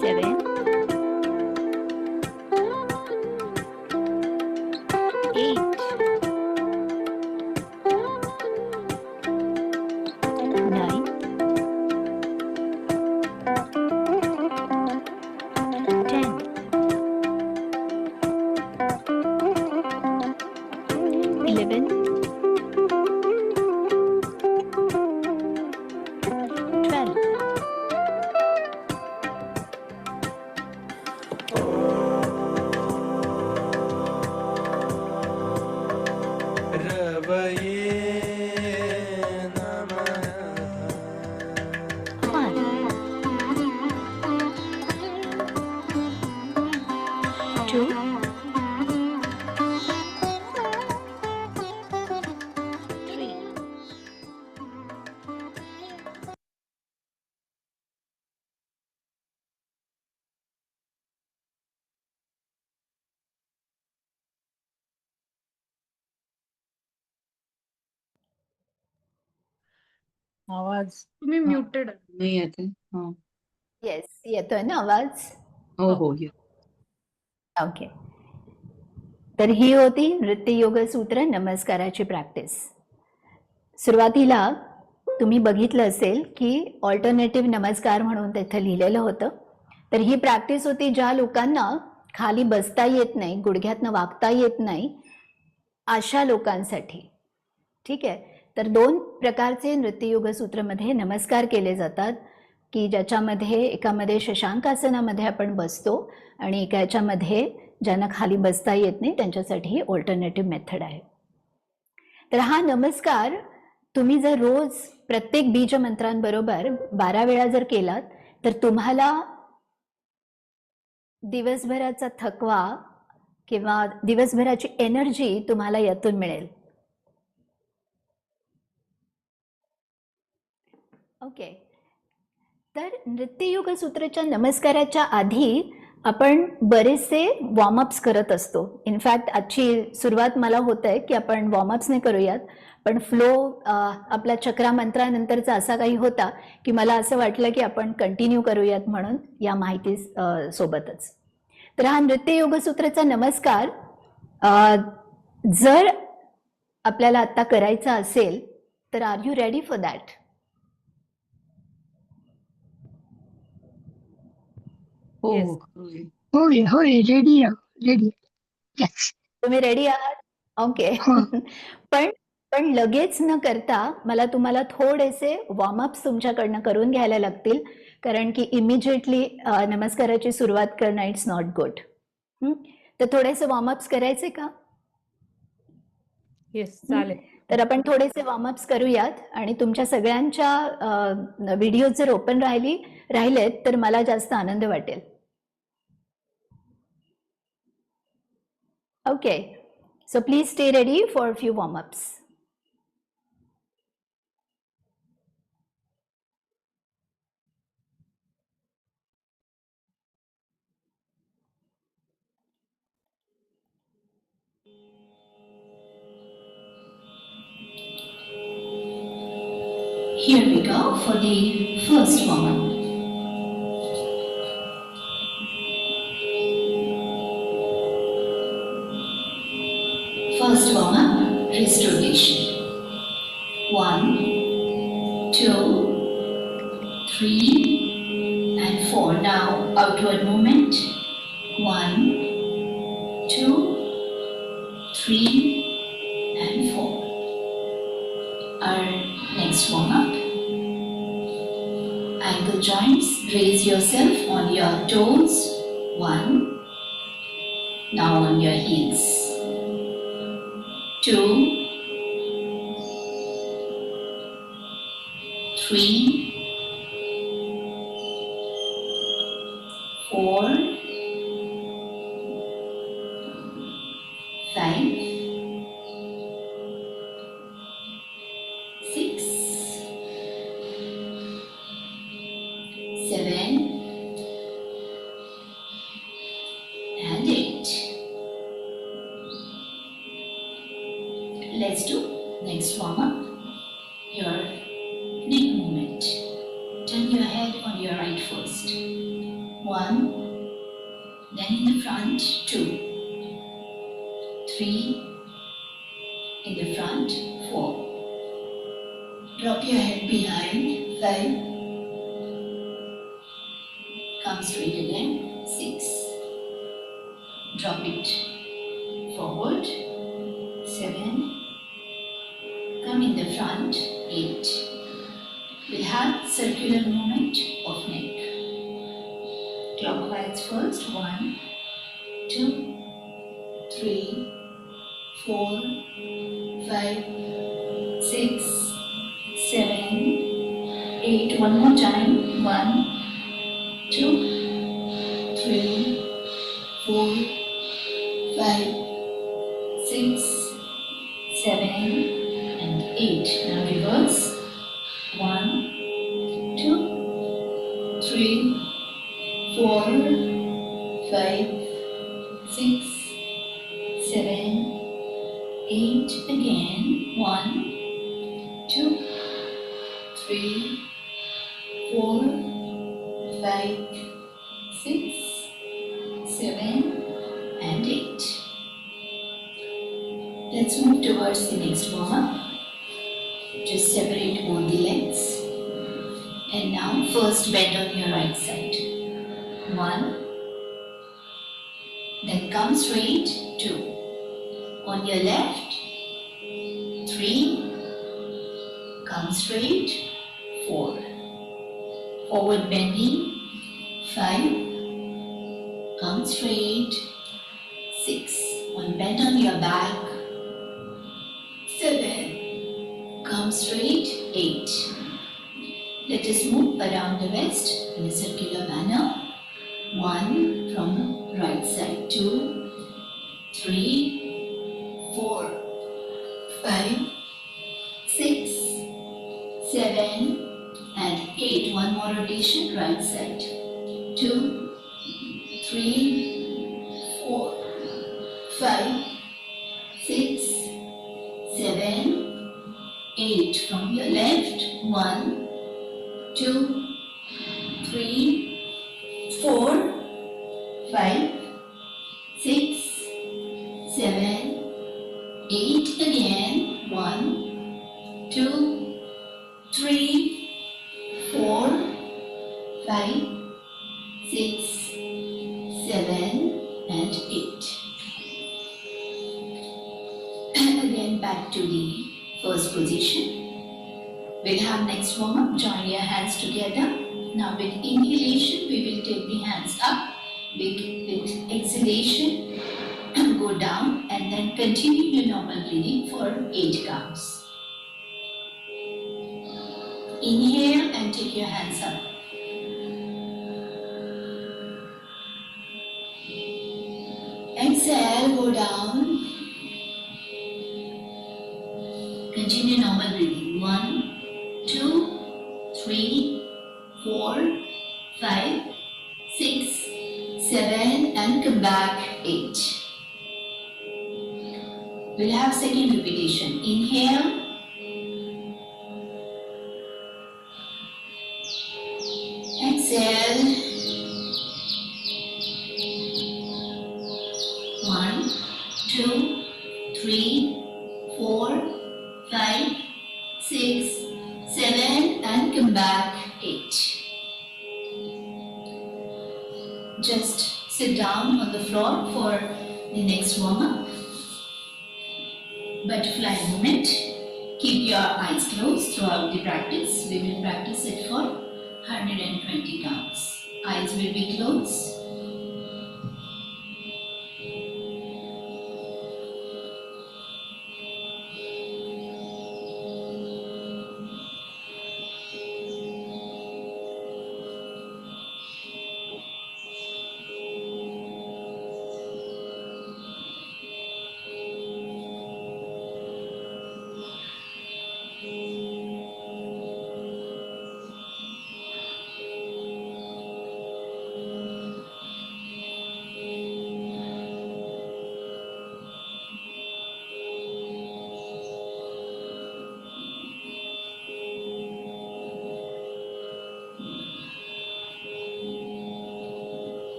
7 11, 12. रवये नमः 1, 2, 3. आवाज तुम्ही म्युटेड आहे. नाही येते. हा. येस, येतोय ना आवाज? हो हो येत. ओके. तर ही होती नृत्य योग सूत्र नमस्काराची प्रॅक्टिस. सुरुवातीला तुम्ही बघितलं असेल की ऑल्टरनेटिव्ह नमस्कार म्हणून तिथं लिहिलेलं होतं. तर ही प्रॅक्टिस होती ज्या लोकांना खाली बसता येत नाही, गुडघ्यातनं वाकता येत नाही, अशा लोकांसाठी. ठीक आहे. तर 2 प्रकारचे नृत्ययोग सूत्रमध्ये नमस्कार केले जातात की ज्याच्यामध्ये एकामध्ये शशांकासनामध्ये आपण बसतो आणि एका याच्यामध्ये ज्यांना खाली बसता येत नाही त्यांच्यासाठी ही ऑल्टरनेटिव्ह मेथड आहे. तर हा नमस्कार तुम्ही जर रोज प्रत्येक बीज मंत्रांबरोबर 12 वेळा जर केलात तर तुम्हाला दिवसभराचा थकवा किंवा दिवसभराची एनर्जी तुम्हाला यातून मिळेल. ओके. तर नृत्ययोग सूत्राच्या नमस्काराच्या आधी आपण बरेचसे वॉर्मअप्स करत असतो. इनफॅक्ट आजची सुरुवात मला होत आहे की आपण वॉर्मअप्सने करूयात, पण फ्लो आपला चक्रा मंत्रानंतरचा असा काही होता की मला असं वाटलं की आपण कंटिन्यू करूयात म्हणून या माहिती सोबतच. तर हा नृत्ययोग सूत्राचा नमस्कार जर आपल्याला आता करायचा असेल तर are you ready for that? हो Yes. हो करूया. होय होय रेडी रेडी. येस. तुम्ही रेडी आहात? ओके. हो. पण पण लगेच न करता मला तुम्हाला थोडेसे वॉर्मअप्स तुमच्याकडनं करून घ्यायला लागतील, कारण की इमिजिएटली नमस्काराची सुरुवात करणं इट्स नॉट गुड. तर थोडेसे वॉर्मअप्स करायचे का? येस, चालेल. तर आपण थोडेसे वॉर्मअप्स करूयात आणि तुमच्या सगळ्यांच्या व्हिडिओ जर ओपन राहिलेत तर मला जास्त आनंद वाटेल. Okay. So please stay ready for a few warm-ups. Here we go for the first warm-up. First warm-up, wrist rotation. 1, 2, 3, and 4. Now outward movement. 1, 2, 3, and 4. Our next warm-up. Ankle joints. Raise yourself on your toes. 1. Now on your heels. 2, 3, 4, 5, 6, 7, and 8. Let's do next warm up. Your neck movement. Turn your head on your right first. 1, then in the front, 2, 3, in the front, 4. Drop your head behind, 5. Come straight again, 6. Drop it forward, 7, down in the front, 8. We'll have circular movement of neck. Clockwise first, 1, 2, 3, 4, 5, 6, 7, 8. One more time. 1, 2, 3, 4, 5, 6, 7, and 8. Now reverse. 1, 2, 3, 4, 5, 6, 7, 8. Again. 1, 2, 3, 4, 5, 6, 7, and 8. Let's move towards the next warm-up. Just separate both the legs. And now first bend on your right side. 1. Then come straight. 2. On your left. 3. Come straight. 4. Forward bending. 5. Come straight. 6. One bend on your back. 7. Come straight. 8. Let us move around the waist in a circular manner. 1 from right side. 2, 3, 4, 5, 6, 7, and 8. One more rotation, right side. 2, 3, 4, 5, 6, 7, 8. From your left. 1, 2, 3, 4, 5, 6, 7, 8. Again. 1, 2, 3, 4, 5, 6, 7, and 8. Again back to the first position. We'll have next warm-up. Join your hands together. Now with inhalation, we will take the hands up. With exhalation, go down and then continue your normal breathing for 8 counts. Inhale and take your hands up. Exhale, go down. Continue normal breathing. 1, 2, 3, 4, 5, 6, 7, and come back. 8. We'll have second repetition. Inhale. Exhale. 1, 2, 3, 4, 5, 6, 7, and come back. 8. Just sit down on the floor for the next warm-up. Butterfly movement. Keep your eyes closed throughout the practice. We will practice it for 120 counts. Eyes will be closed.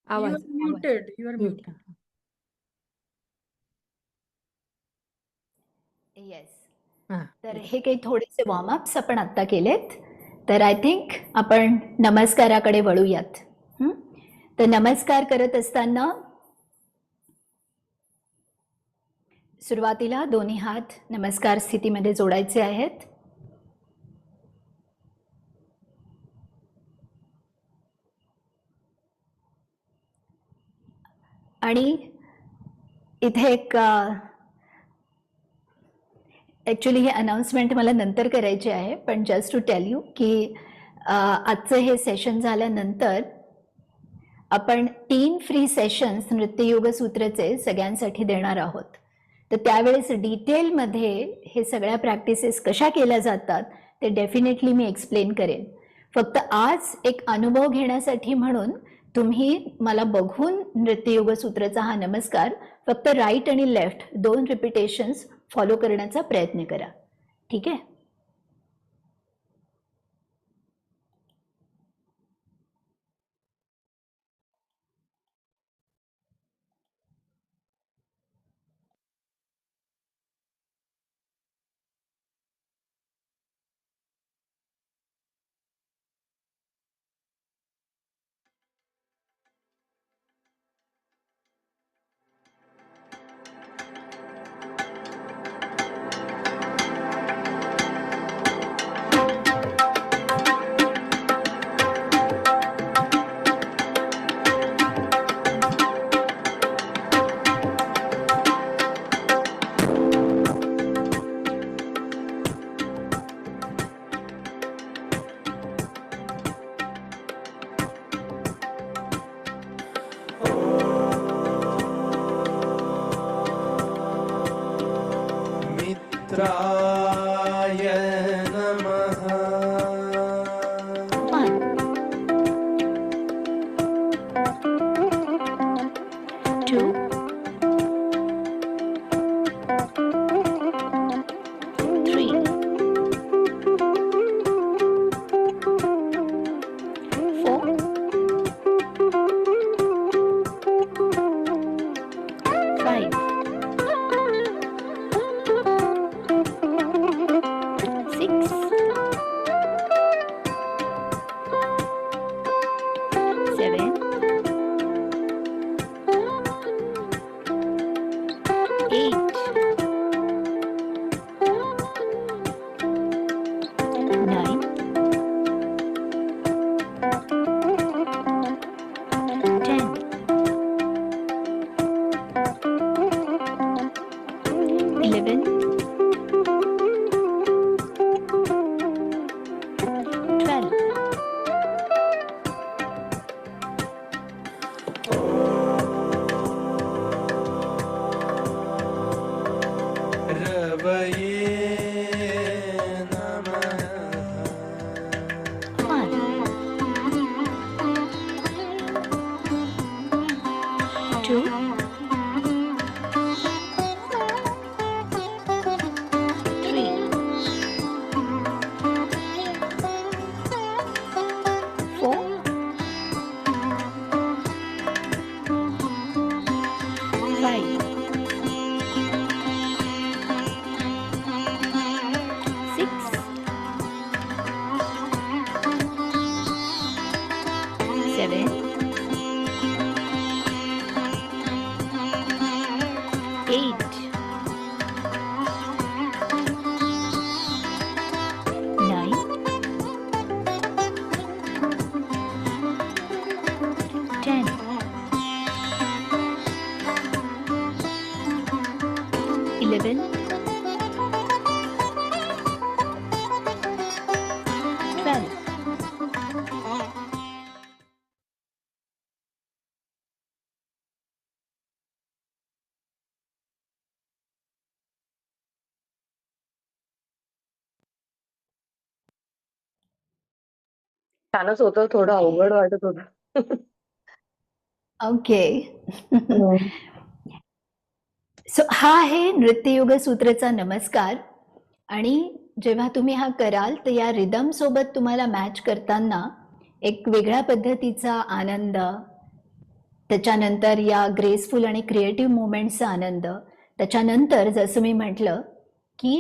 You आवाज are muted. You are mute. Muted. Yes. हां. तर हे काही थोडेसे वॉर्मअप्स आपण आत्ता केलेत. तर आय थिंक आपण नमस्काराकडे वळूयात. हं? तर नमस्कार करत असताना सुरुवातीला दोन्ही हात नमस्कार स्थितीमध्ये जोडायचे आहेत. आणि इथे एक ॲक्च्युली हे अनाउन्समेंट मला नंतर करायची आहे, पण जस्ट टू टेल यू की आजचं हे सेशन झाल्यानंतर आपण 3 फ्री सेशन्स नृत्ययोग सूत्रचे सगळ्यांसाठी देणार आहोत. तर त्यावेळेस डिटेलमध्ये हे सगळ्या प्रॅक्टिसेस कशा केल्या जातात ते डेफिनेटली मी एक्सप्लेन करेन. फक्त आज एक अनुभव घेण्यासाठी म्हणून तुम्ही मला बघून नृत्ययोग सूत्राचा हा नमस्कार फक्त राईट आणि लेफ्ट 2 रिपिटेशन्स फॉलो करण्याचा प्रयत्न करा. ठीक आहे. मित्राय नमः. 1 2 3 4 5 6 7 8 9 10 11 12 रवये नमः. 1 2 3 4 5 6 7 8 9 10 11 12 छानच होतं. थोडं अवघड वाटत होतं. ओके. हं. सो हा आहे नृत्ययोग सूत्रचा नमस्कार. आणि जेव्हा तुम्ही हा कराल तर या रिदम सोबत तुम्हाला मॅच करताना एक वेगळ्या पद्धतीचा आनंद, त्याच्यानंतर या ग्रेसफुल आणि क्रिएटिव्ह मुवमेंट्सचा आनंद, त्याच्यानंतर जसं मी म्हटलं की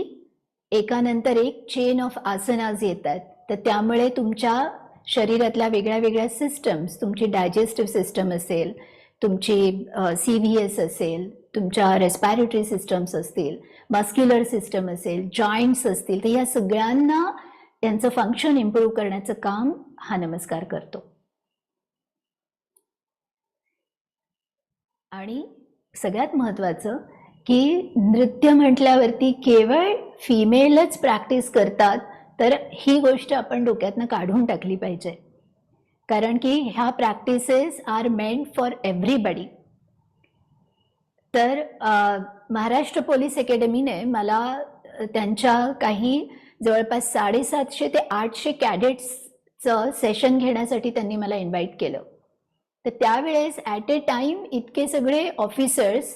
एकानंतर एक चेन ऑफ आसनाज येतात, तर त्यामुळे तुमच्या शरीरातल्या वेगळ्या वेगळ्या सिस्टम्स, तुमची डायजेस्टिव्ह सिस्टम असेल, तुमची CVS असेल, तुमच्या रेस्पायरेटरी सिस्टम्स असतील, मस्क्युलर सिस्टम असेल, जॉईंट्स असतील, तर या सगळ्यांना त्यांचं फंक्शन इम्प्रूव्ह करण्याचं काम हा नमस्कार करतो. आणि सगळ्यात महत्त्वाचं की नृत्य म्हटल्यावरती केवळ फिमेलच प्रॅक्टिस करतात, तर ही गोष्ट आपण डोक्यातनं काढून टाकली पाहिजे. कारण की ह्या practices are meant for everybody. तर महाराष्ट्र पोलीस अकॅडमीने मला त्यांच्या काही जवळपास 750 ते 800 कॅडेट्सचं सेशन घेण्यासाठी त्यांनी मला इन्व्हाइट केलं. तर त्यावेळेस ॲट ए टाइम इतके सगळे ऑफिसर्स,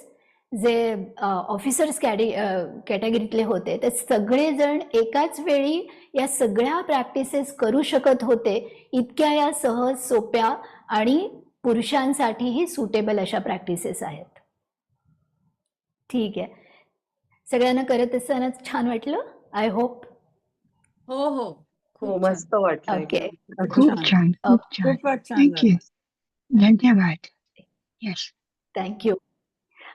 जे ऑफिसर्स कॅटेगरीतले होते, ते सगळेजण एकाच वेळी या सगळ्या प्रॅक्टिसेस करू शकत होते. इतक्या या सहज, सोप्या आणि पुरुषांसाठीही सुटेबल अशा प्रॅक्टिसेस आहेत. ठीक आहे, सगळ्यांना करत असताना छान वाटलं, आय होप. हो हो हो, खूप छान. मस्त वाटलं ओके. एकदम. खूप छान, खूप छान. खूपच छान थँक्यू. झालं. धन्यवाद. येस. थँक्यू.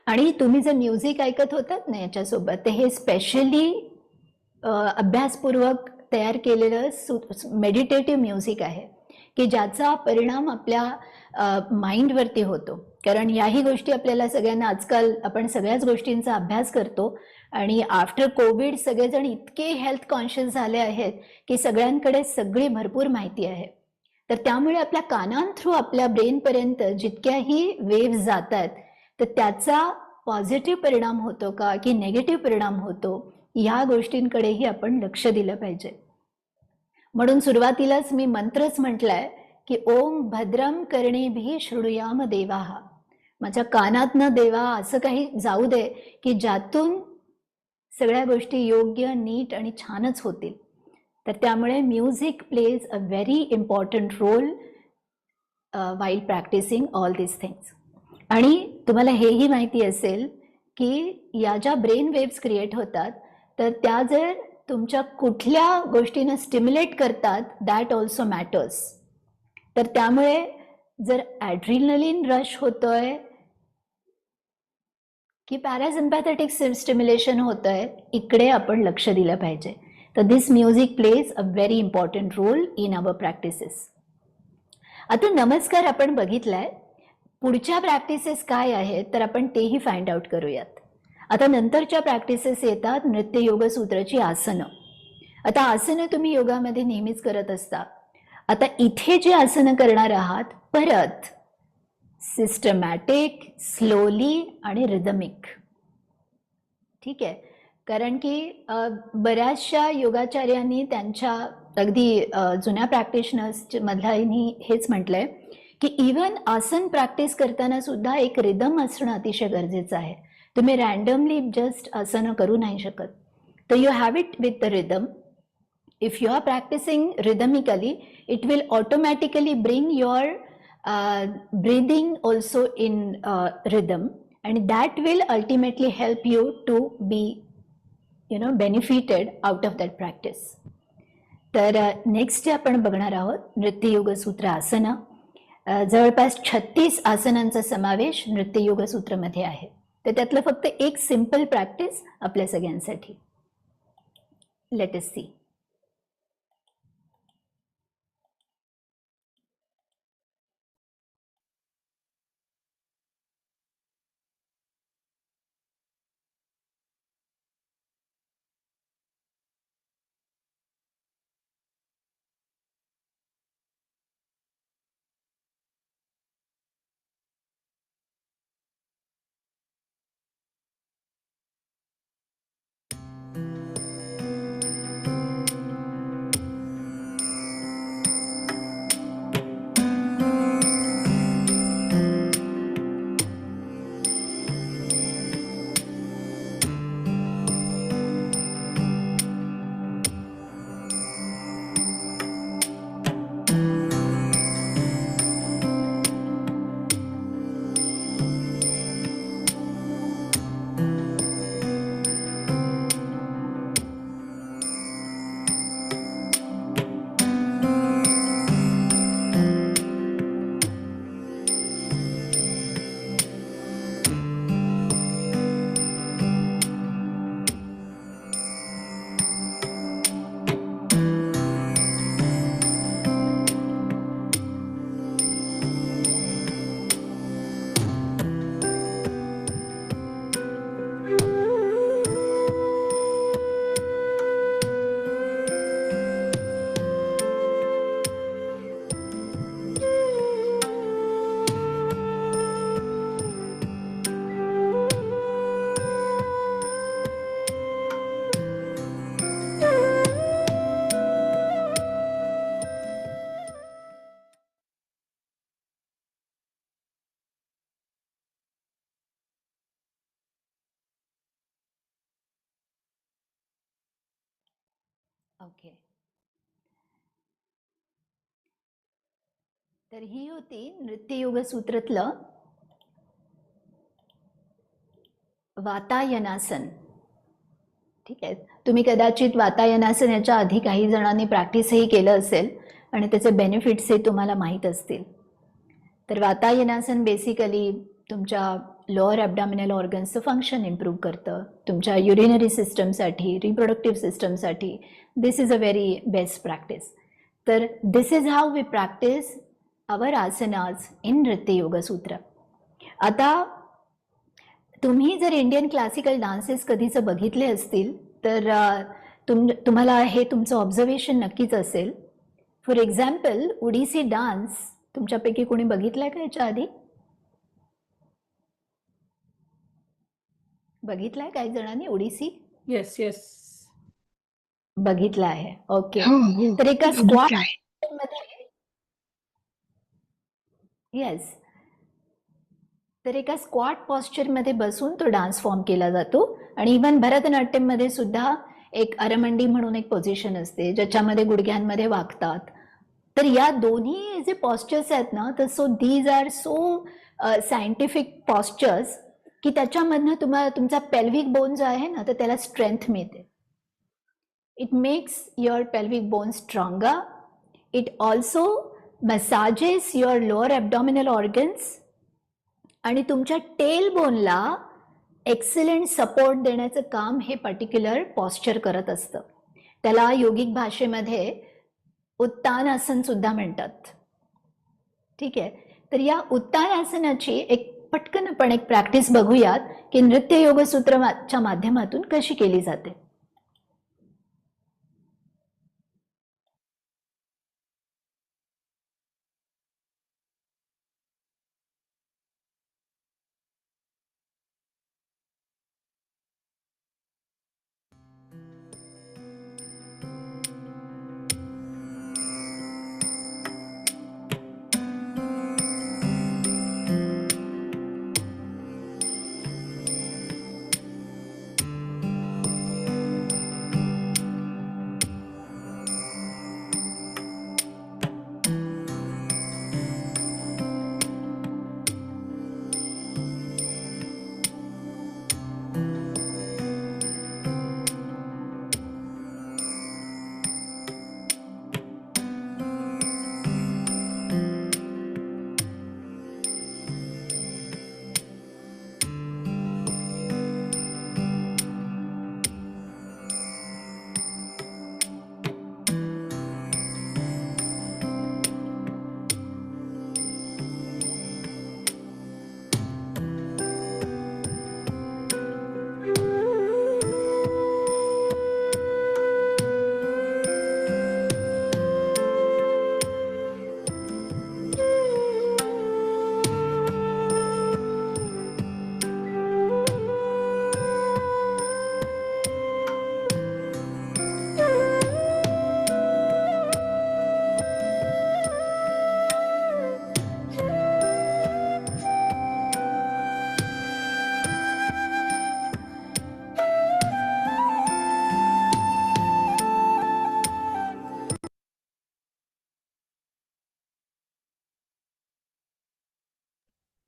आणि तुम्ही जर म्युझिक ऐकत होतात ना याच्यासोबत, तर हे स्पेशली अभ्यासपूर्वक तयार केलेलं मेडिटेटिव्ह म्युझिक आहे की ज्याचा परिणाम आपल्या माइंडवरती होतो. कारण याही गोष्टी आपल्याला सगळ्यांना आजकाल आपण सगळ्याच गोष्टींचा अभ्यास करतो आणि आफ्टर कोविड सगळेजण इतके हेल्थ कॉन्शियस झाले आहेत की सगळ्यांकडे सगळी भरपूर माहिती आहे. तर त्यामुळे आपल्या कानांथ्रू आपल्या ब्रेनपर्यंत जितक्याही वेव्स जातात, तर त्याचा पॉझिटिव्ह परिणाम होतो का की नेगेटिव्ह परिणाम होतो, ह्या गोष्टींकडेही आपण लक्ष दिलं पाहिजे. म्हणून सुरुवातीलाच मी मंत्रच म्हटलाय की ओम भद्रम कर्णेभिः शृणुयाम देवाः. माझ्या कानातनं देवा असं काही जाऊ दे की ज्यातून सगळ्या गोष्टी योग्य, नीट आणि छानच होतील. तर त्यामुळे music plays a very important role while practicing all this things. आणि तुम्हाला हेही माहिती असेल की या ज्या ब्रेन वेव्स क्रिएट होतात, तर त्या जर तुमच्या कुठल्या गोष्टीनं स्टिम्युलेट करतात, दॅट ऑल्सो मॅटर्स. तर त्यामुळे जर ॲड्रिनलिन रश होतोय की पॅरासिम्पॅथेटिक स्टिम्युलेशन होतंय, इकडे आपण लक्ष दिलं पाहिजे. तर this music plays a very important role in our practices. आता नमस्कार आपण बघितलाय. पुढच्या प्रॅक्टिसेस काय आहेत तर आपण तेही फाइंड आउट करूयात. आता नंतरच्या प्रॅक्टिसेस येतात नृत्य योग सूत्राची आसनं. आता आसनं तुम्ही योगामध्ये नेहमीच करत असता. आता इथे जे आसनं करणार आहात, परत सिस्टमॅटिक, स्लोली आणि रिदमिक. ठीक आहे, कारण की बऱ्याचशा योगाचार्यांनी त्यांच्या अगदी जुन्या प्रॅक्टिशनर्स मधल्यानी हेच म्हटलंय की इवन आसन प्रॅक्टिस करताना सुद्धा एक रिदम असणं अतिशय गरजेचं आहे. तुम्ही रॅन्डमली जस्ट आसनं करू नाही शकत. तर you have it with the rhythm. If you are practicing rhythmically, it will automatically bring your breathing also in rhythm, and that will ultimately help you to be, benefited out of that practice. तर next आपण बघणार आहोत नृत्ययोग सूत्र आसनं. जवळपास 36 आसनांचा समावेश नृत्ययोग सूत्रमध्ये आहे. तर त्यातलं फक्त एक सिंपल प्रॅक्टिस आपल्या सगळ्यांसाठी. Let us see. ओके. तर ही होती नृत्ययोग सूत्रातलं वातायनासन. ठीक आहे. तुम्ही कदाचित वातायनासन याच्या आधी काही जणांनी प्रॅक्टिसही केलं असेल आणि त्याचे बेनिफिट्सही तुम्हाला माहीत असतील. तर वातायनासन बेसिकली तुमच्या लोअर ॲब्डॉमिनल ऑर्गन्सचं फंक्शन इम्प्रूव्ह करतं. तुमच्या युरिनरी सिस्टमसाठी, रिप्रोडक्टिव्ह सिस्टमसाठी this is a very best practice. तर this is how we practise our asanas in Nritya Yoga सूत्र. आता तुम्ही जर इंडियन क्लासिकल डान्सेस कधीच बघितले असतील तर तुम्हाला हे तुमचं ऑब्झर्वेशन नक्कीच असेल. फॉर एक्झाम्पल ओडिसी डान्स तुमच्यापैकी कोणी बघितलाय का याच्या आधी? बघितलाय काही जणांनी ओडिसी? Yes yes. बघितला आहे. ओके. हो हो तर एका बघितलं स्क्वॉट आहे. मध्ये येस, तर एका स्क्वॉट पॉस्चरमध्ये बसून तो डान्स फॉर्म केला जातो. आणि इवन भरतनाट्यममध्ये सुद्धा एक अरमंडी म्हणून एक पोझिशन असते ज्याच्यामध्ये गुडघ्यांमध्ये वाकतात. तर या दोन्ही जे पॉस्चर्स आहेत ना, तर so these are so scientific postures की त्याच्यामधनं तुम्हाला तुमचा पेल्विक बोन जो आहे ना, तर त्याला स्ट्रेंथ मिळते. It makes your pelvic bone stronger. It also massages your lower abdominal organs आणि तुमच्या टेल बोनला एक्सलंट सपोर्ट देण्याचं काम हे पर्टिक्युलर पॉस्चर करत असतं. त्याला योगिक भाषेमध्ये उत्तानासन सुद्धा म्हणतात. ठीक आहे. तर या उत्तानासनाची एक पटकन आपण एक प्रॅक्टिस बघूयात की नृत्य योग सूत्राच्या माध्यमातून कशी केली जाते.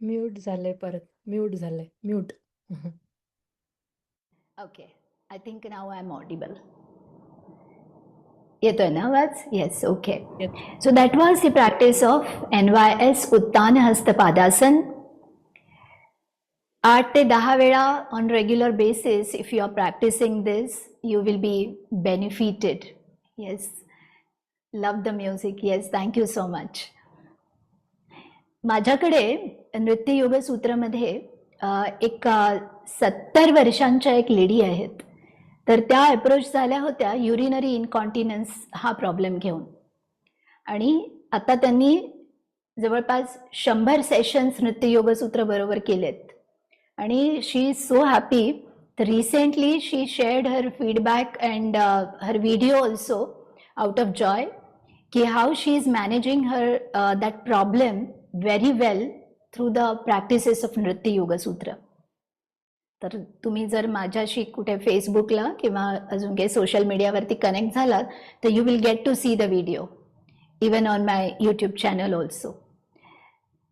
म्यूट झालंय परत. म्यूट झालंय. Mute. Okay. I think now I am audible. येतोय ना आवाज? येस. ओके. येत- So that was the practice of NYS Uttana Hastapadasan. 8 ते 10 वेळा on regular basis, if you are practicing this, you will be benefited. Yes. Love the music. Yes. Thank you so much. माझ्याकडे नृत्य योग सूत्रामध्ये एक 70 वर्षांच्या एक लेडी आहेत. तर त्या अप्रोच झाल्या होत्या युरिनरी इनकॉन्टिनन्स हा प्रॉब्लेम घेऊन. आणि आता त्यांनी जवळपास 100 सेशन्स नृत्य योग सूत्र बरोबर केलेत. आणि शी इज सो हॅपी. तर recently she shared her feedback and her video also out of joy की how she is managing her that problem very well through the practices of नृत्य योग सूत्र. तर तुम्ही जर माझ्याशी कुठे फेसबुकला किंवा अजून काही सोशल मीडियावरती कनेक्ट झालात तर you will get to see the video even on my YouTube channel also.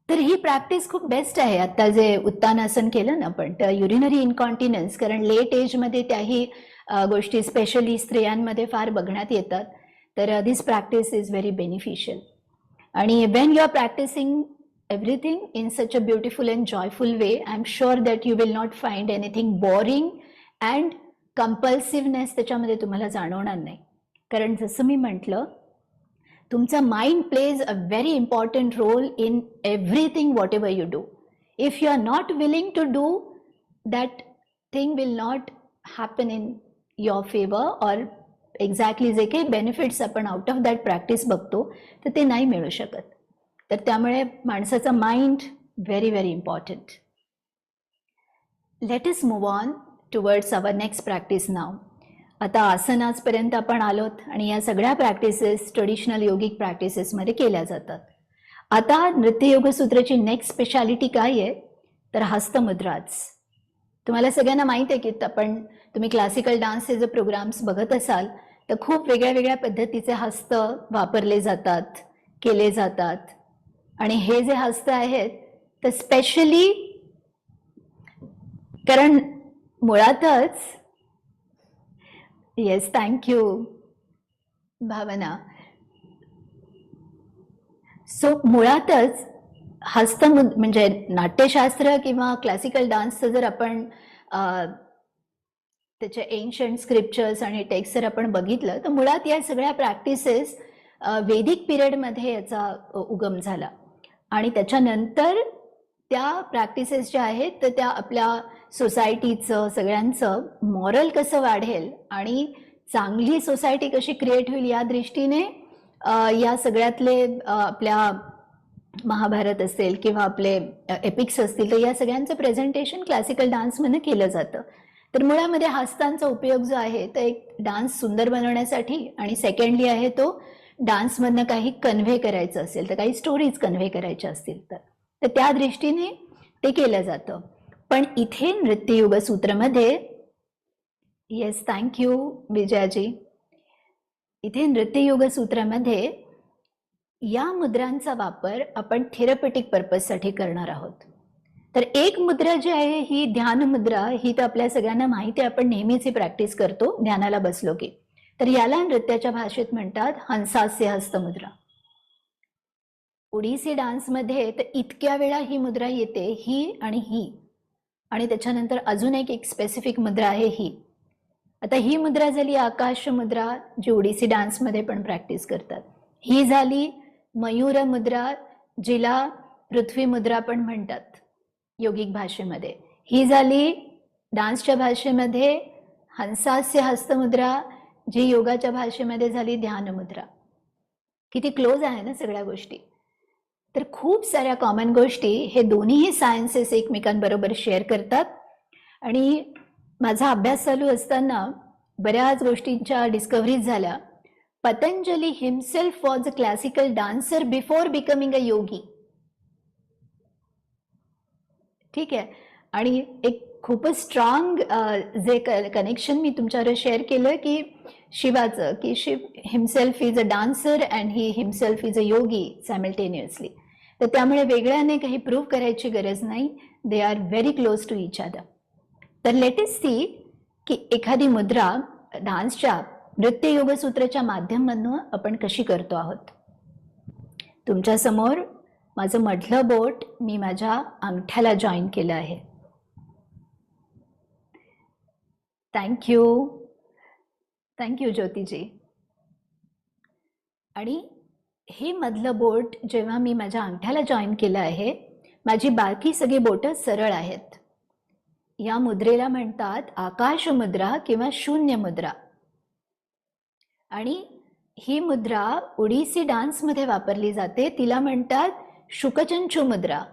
तर ही प्रॅक्टिस खूप बेस्ट आहे. आता जे उत्तानासन केलं ना आपण, तर युरिनरी इनकॉन्टिनन्स, कारण लेट एजमध्ये त्याही गोष्टी स्पेशली स्त्रियांमध्ये फार बघण्यात येतात. तर this practice is very beneficial. आणि when you are practicing everything in such a beautiful and joyful way, I'm sure that you will not find anything boring and compulsiveness त्याच्यामध्ये तुम्हाला जाणवणार नाही. कारण जसं मी म्हटलं, तुमचा mind plays a very important role in everything whatever you do. If you are not willing to do that thing will not happen in your favour, और एक्झॅक्टली जे काही बेनिफिट्स आपण आउट ऑफ दॅट प्रॅक्टिस बघतो तर ते नाही मिळू शकत. तर त्यामुळे माणसाचा mind very very important. Let us move on towards our next practice now. आता आसनाजपर्यंत आपण आलोत आणि या सगळ्या प्रॅक्टिसेस ट्रेडिशनल योगिक प्रॅक्टिसेसमध्ये केल्या जातात. आता नृत्ययोग सूत्राची नेक्स्ट स्पेशालिटी काय आहे तर हस्तमुद्राच. तुम्हाला सगळ्यांना माहीत आहे की तुम्ही क्लासिकल डान्सचे जे प्रोग्राम्स बघत असाल तर खूप वेगळ्या वेगळ्या पद्धतीचे हस्त वापरले जातात, केले जातात. आणि हे जे हस्त आहेत तर स्पेशली, कारण मुळातच, येस थँक्यू भावना, सो मुळातच म्हणजे नाट्यशास्त्र किंवा क्लासिकल डान्सचं जर आपण त्याचे एन्शंट स्क्रिप्चर्स आणि टेक्स्ट जर आपण बघितलं तर मुळात या सगळ्या प्रॅक्टिसेस वैदिक पिरियडमध्ये याचा उगम झाला. आणि त्याच्यानंतर त्या प्रॅक्टिसेस ज्या आहेत तर त्या आपल्या सोसायटीचं सगळ्यांचं मॉरल कसं वाढेल आणि चांगली सोसायटी कशी क्रिएट होईल या दृष्टीने या सगळ्यातले आपल्या महाभारत असेल किंवा आपले एपिक्स असतील तर या सगळ्यांचं प्रेझेंटेशन क्लासिकल डान्समध्ये केलं जातं. तर मुळामध्ये हस्तांचा उपयोग जो आहे तर एक डान्स सुंदर बनवण्यासाठी, आणि सेकंडली आहे तो डान्समधनं काही कन्व्हे करायचं असेल तर काही स्टोरीज कन्व्हे करायच्या असतील तर त्या दृष्टीने ते केलं जातं. पण इथे नृत्ययोग सूत्रमध्ये, येस थँक्यू विजयाजी, इथे नृत्ययोग सूत्रामध्ये या मुद्रांचा वापर आपण थेरपेटिक पर्पजसाठी करणार आहोत. तर एक मुद्रा जी आहे ही ध्यान मुद्रा, ही तर आपल्या सगळ्यांना माहिती आहे, आपण नेहमीच ही प्रॅक्टिस करतो ध्यानाला बसलो की. तर याला नृत्याच्या भाषेत म्हणतात हंसास्य हस्तमुद्रा. ओडिसी डान्समध्ये तर इतक्या वेळा ही मुद्रा येते, ही आणि ही, आणि त्याच्यानंतर अजून एक स्पेसिफिक मुद्रा आहे ही. आता ही मुद्रा झाली आकाश मुद्रा, जी ओडिसी डान्समध्ये पण प्रॅक्टिस करतात. ही झाली मयूर मुद्रा, जिला पृथ्वी मुद्रा पण म्हणतात योगिक भाषेमध्ये. ही झाली डान्सच्या भाषेमध्ये हंसास्य हस्तमुद्रा, जी योगाच्या भाषेमध्ये झाली ध्यान मुद्रा. किती क्लोज आहे ना सगळ्या गोष्टी. तर खूप साऱ्या कॉमन गोष्टी हे दोन्हीही सायन्सेस एकमेकांबरोबर शेअर करतात. आणि माझा अभ्यास चालू असताना बऱ्याच गोष्टींच्या डिस्कव्हरीज झाल्या. Patanjali himself was a classical dancer before becoming a yogi. ठीक आहे. आणि एक खूपच स्ट्रॉंग जे कनेक्शन मी तुमच्यावर शेअर केलं की शिवाचं, की Shiva himself is a dancer and he himself is a yogi simultaneously. तर त्यामुळे वेगळ्याने काही प्रूव्ह करायची गरज नाही. They are very close to each other. तर लेट अस सी की एखादी मुद्रा डान्सच्या नृत्ययोग सूत्राच्या माध्यमातून आपण कशी करतो आहोत. तुमच्या समोर माझं मधलं बोट मी माझ्या अंगठ्याला जॉईन केलं आहे. Thank you thank you Jyotiji. आणि हे मधलं बोट जेव्हा मी माझ्या अंगठ्याला जॉईन केलं आहे, माझी बाकी सगळी बोटं सरळ आहेत. या मुद्रेला म्हणतात आकाश मुद्रा किंवा शून्य मुद्रा. आणि ही मुद्रा ओडिसी डान्समध्ये वापरली जाते, तिला म्हणतात शुकचंचू मुद्रा.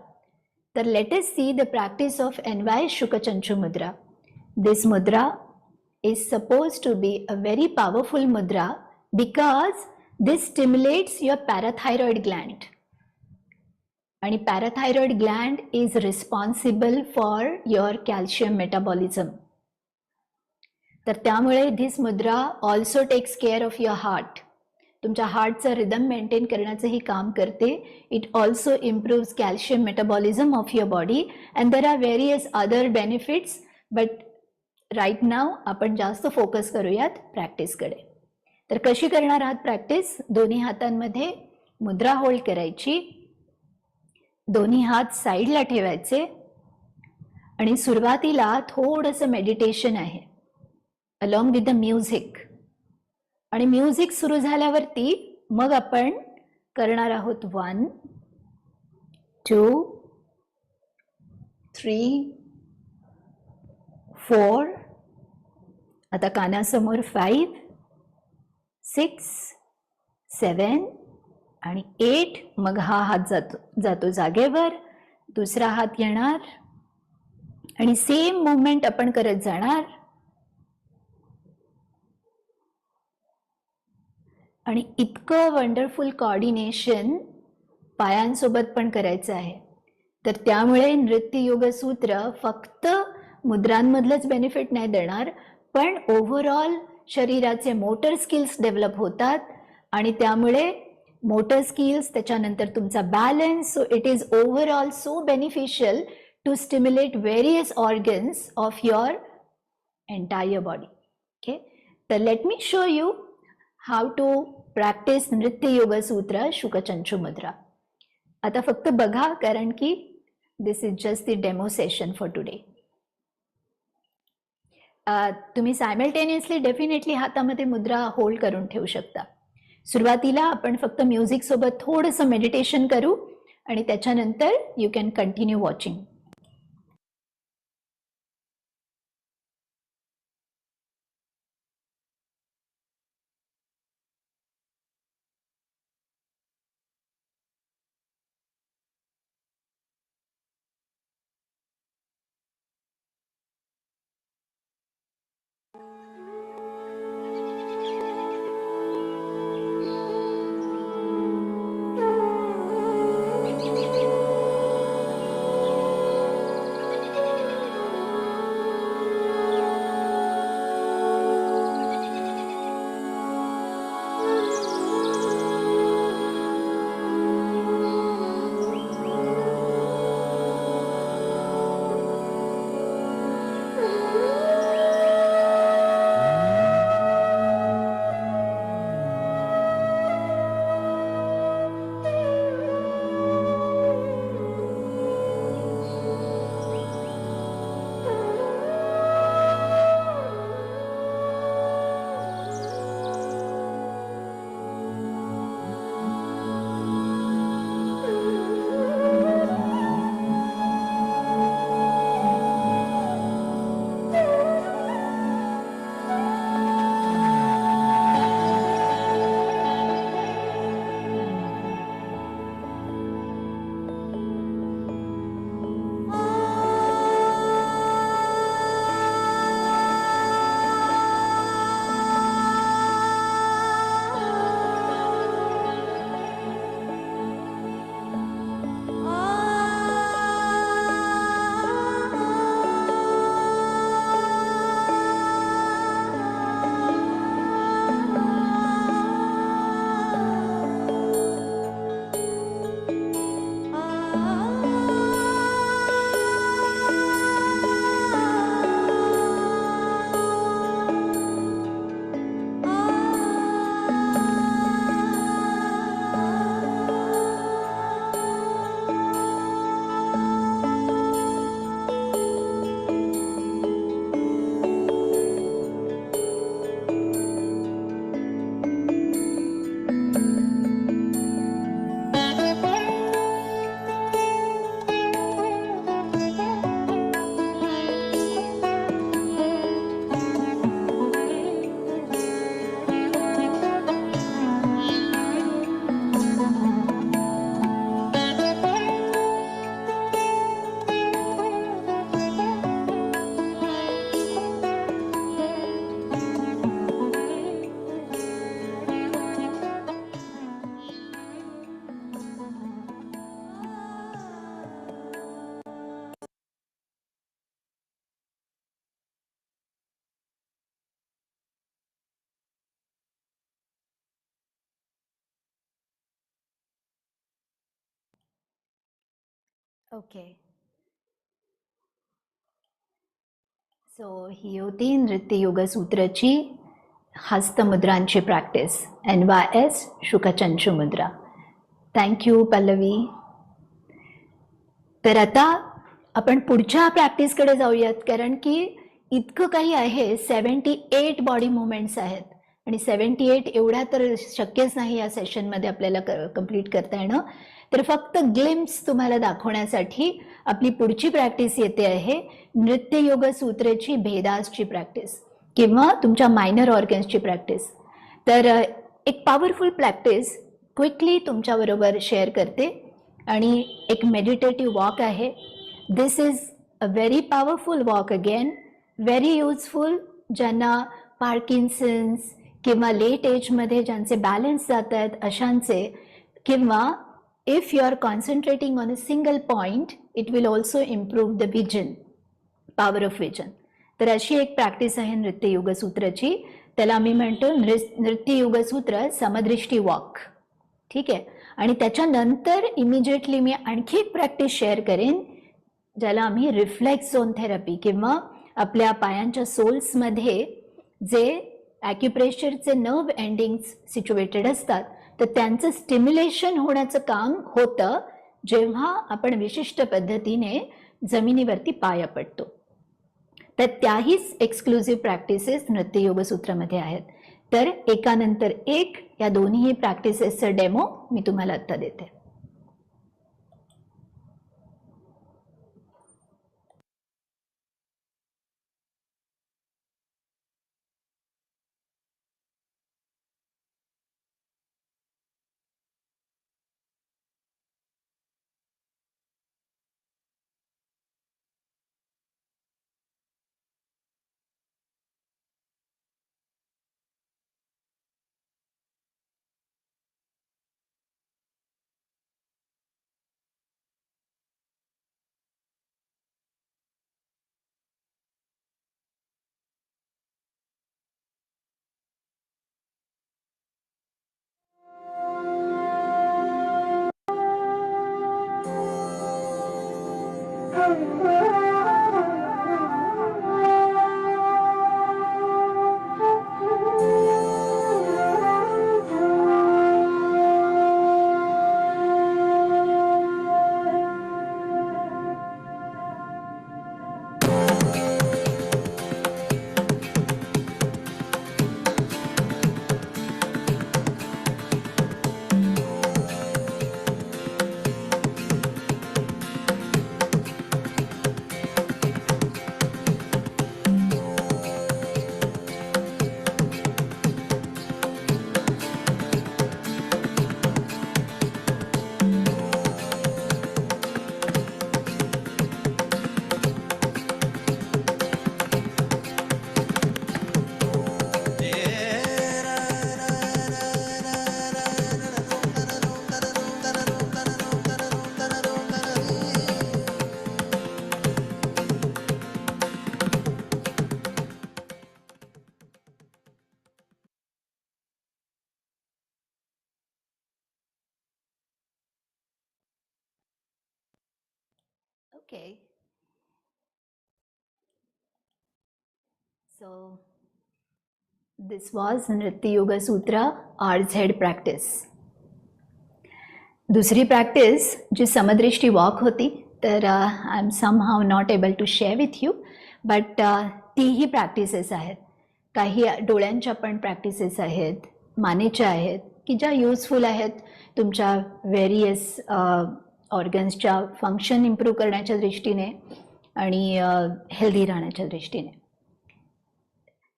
तर let us see the practice of NY Shukachanchu mudra. This मुद्रा is supposed to be a very powerful mudra because this stimulates your parathyroid gland. आणि parathyroid gland is responsible for your calcium metabolism. तर त्यामुळे this mudra also takes care of your heart. तुमच्या हार्टचं rhythm maintain करण्याचंही काम करते. It also improves calcium metabolism of your body and there are various other benefits, but right now आपण जास्त focus करूयात प्रॅक्टिसकडे. तर कशी करणार आहात प्रॅक्टिस? दोन्ही हातांमध्ये मुद्रा होल्ड करायची, दोन्ही हात साईडला ठेवायचे आणि सुरुवातीला थोडंसं मेडिटेशन आहे अलॉंग विथ द म्युझिक. आणि म्युझिक सुरू झाल्यावरती मग आपण करणार आहोत 1 2 3 4, आता कानासमोर 5 6 7 आणि 8. मग हा हात जातो जागेवर, दुसरा हात येणार आणि सेम मुवमेंट आपण करत जाणार. आणि इतकं वंडरफुल कोऑर्डिनेशन पायांसोबत पण करायचं आहे. तर त्यामुळे नृत्य योग सूत्र फक्त मुद्रांमधलंच बेनिफिट नाही देणार, पण ओव्हरऑल शरीराचे मोटर स्किल्स डेव्हलप होतात आणि त्यामुळे मोटर स्किल्स, त्याच्यानंतर तुमचा balance. So it is overall so beneficial to stimulate various organs of your entire body. Okay, तर let me show you how to practise Nritya Yoga सूत्र शुकचंचू मुद्रा. आता फक्त बघा, कारण की this is just the demo session for today. तुम्ही simultaneously definitely हातामध्ये मुद्रा होल्ड करून ठेवू शकता. सुरुवातीला आपण फक्त म्युझिक सोबत थोडंसं मेडिटेशन करू आणि त्याच्यानंतर you can continue watching. Okay. So ही होती नृत्य योग सूत्राची हस्तमुद्रांची practice, NYS Shukachanchu mudra. Thank you Pallavi. तर आता आपण पुढच्या प्रॅक्टिसकडे जाऊयात, कारण की इतकं काही आहे. 78 बॉडी मुवमेंट्स आहेत आणि 78 एवढ्या तर शक्यच नाही या सेशनमध्ये आपल्याला कंप्लीट करता येणं. तर फक्त ग्लिम्स तुम्हाला दाखवण्यासाठी आपली पुढची प्रॅक्टिस येते आहे नृत्य योग सूत्रेची भेदासची प्रॅक्टिस किंवा तुमच्या मायनर ऑर्गन्सची प्रॅक्टिस. तर एक पॉवरफुल प्रॅक्टिस क्विकली तुमच्याबरोबर शेअर करते आणि एक मेडिटेटिव्ह वॉक आहे. This is a very powerful walk, again very useful ज्यांना पार्किन्सन्स किंवा लेट एजमध्ये ज्यांचे बॅलन्स जात आहेत अशांचे, किंवा if you are concentrating on a single point it will also improve the vision, power of vision. तर अशी एक प्रॅक्टिस आहे नृत्य योग सूत्राची. त्याला आम्ही म्हणतो नृत्य योग सूत्र समदृष्टी वॉक. ठीक आहे. आणि त्याच्यानंतर इमिजिएटली मी आणखी एक प्रॅक्टिस शेअर करेन ज्याला आम्ही रिफ्लेक्स झोन थेरपी किंवा आपल्या पायांच्या सोल्समध्ये जे ॲक्युप्रेशरचे नर्व एंडिंग्स सिच्युएटेड असतात तर त्यांचं स्टिम्युलेशन होण्याचं काम होतं जेव्हा आपण विशिष्ट पद्धतीने जमिनीवरती पाय आपटतो. तर त्याहीच एक्सक्लुझिव्ह प्रॅक्टिसेस नृत्य योग सूत्रामध्ये आहेत. तर एकानंतर एक या दोन्ही प्रॅक्टिसेसचं डेमो मी तुम्हाला आत्ता देते. Okay. So this was Nritya Yoga Sutra RZ practice. दुसरी प्रॅक्टिस जी समदृष्टी वॉक होती, तर I am somehow not able to share with you, but तीही प्रॅक्टिसेस आहेत. काही डोळ्यांच्या पण प्रॅक्टिसेस आहेत, मानेच्या आहेत की ज्या युजफुल आहेत तुमच्या व्हेरियस ऑर्गन्सच्या फंक्शन इम्प्रूव्ह करण्याच्या दृष्टीने आणि हेल्दी राहण्याच्या दृष्टीने.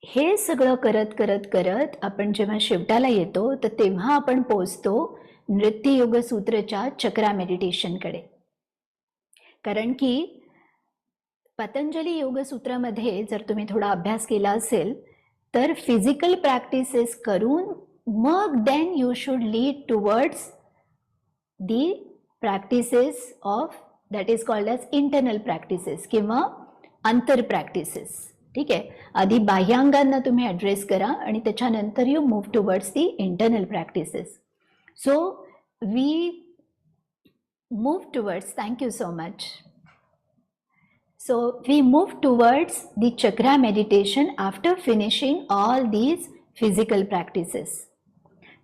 हे सगळं करत करत करत आपण जेव्हा शेवटाला येतो तर तेव्हा आपण पोचतो नृत्य योग सूत्रच्या चक्रा मेडिटेशनकडे. कारण की पतंजली योग सूत्रामध्ये जर तुम्ही थोडा अभ्यास केला असेल तर फिजिकल प्रॅक्टिसेस करून मग then you should lead towards the practices of that is called as internal practices किंवा अंतर प्रॅक्टिसेस. ठीक आहे. आधी बाह्यांगांना तुम्ही ॲड्रेस करा आणि त्याच्यानंतर you move towards the internal practices. So we move towards, thank you so much. So we move towards the chakra meditation after finishing all these physical practices.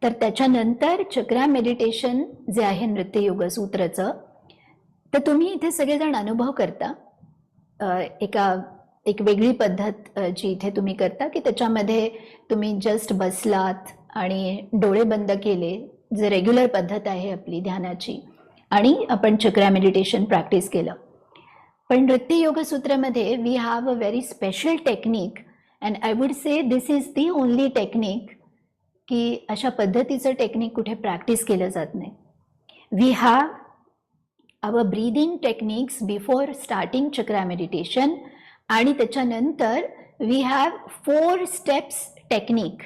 तर त्याच्यानंतर चक्रा मेडिटेशन जे आहे नृत्य योग सूत्रचं, तर तुम्ही इथे सगळेजण अनुभव करता एक वेगळी पद्धत जी इथे तुम्ही करता की त्याच्यामध्ये तुम्ही जस्ट बसलात आणि डोळे बंद केले, जे रेग्युलर पद्धत आहे आपली ध्यानाची, आणि आपण चक्रा मेडिटेशन प्रॅक्टिस केलं. पण नृत्य योग सूत्रामध्ये we have a very special technique and I would say this is the only technique की अशा पद्धतीचं टेक्निक कुठे प्रॅक्टिस केलं जात नाही. We have our breathing techniques before starting chakra meditation, आणि त्याच्यानंतर वी हॅव 4 स्टेप्स टेक्निक.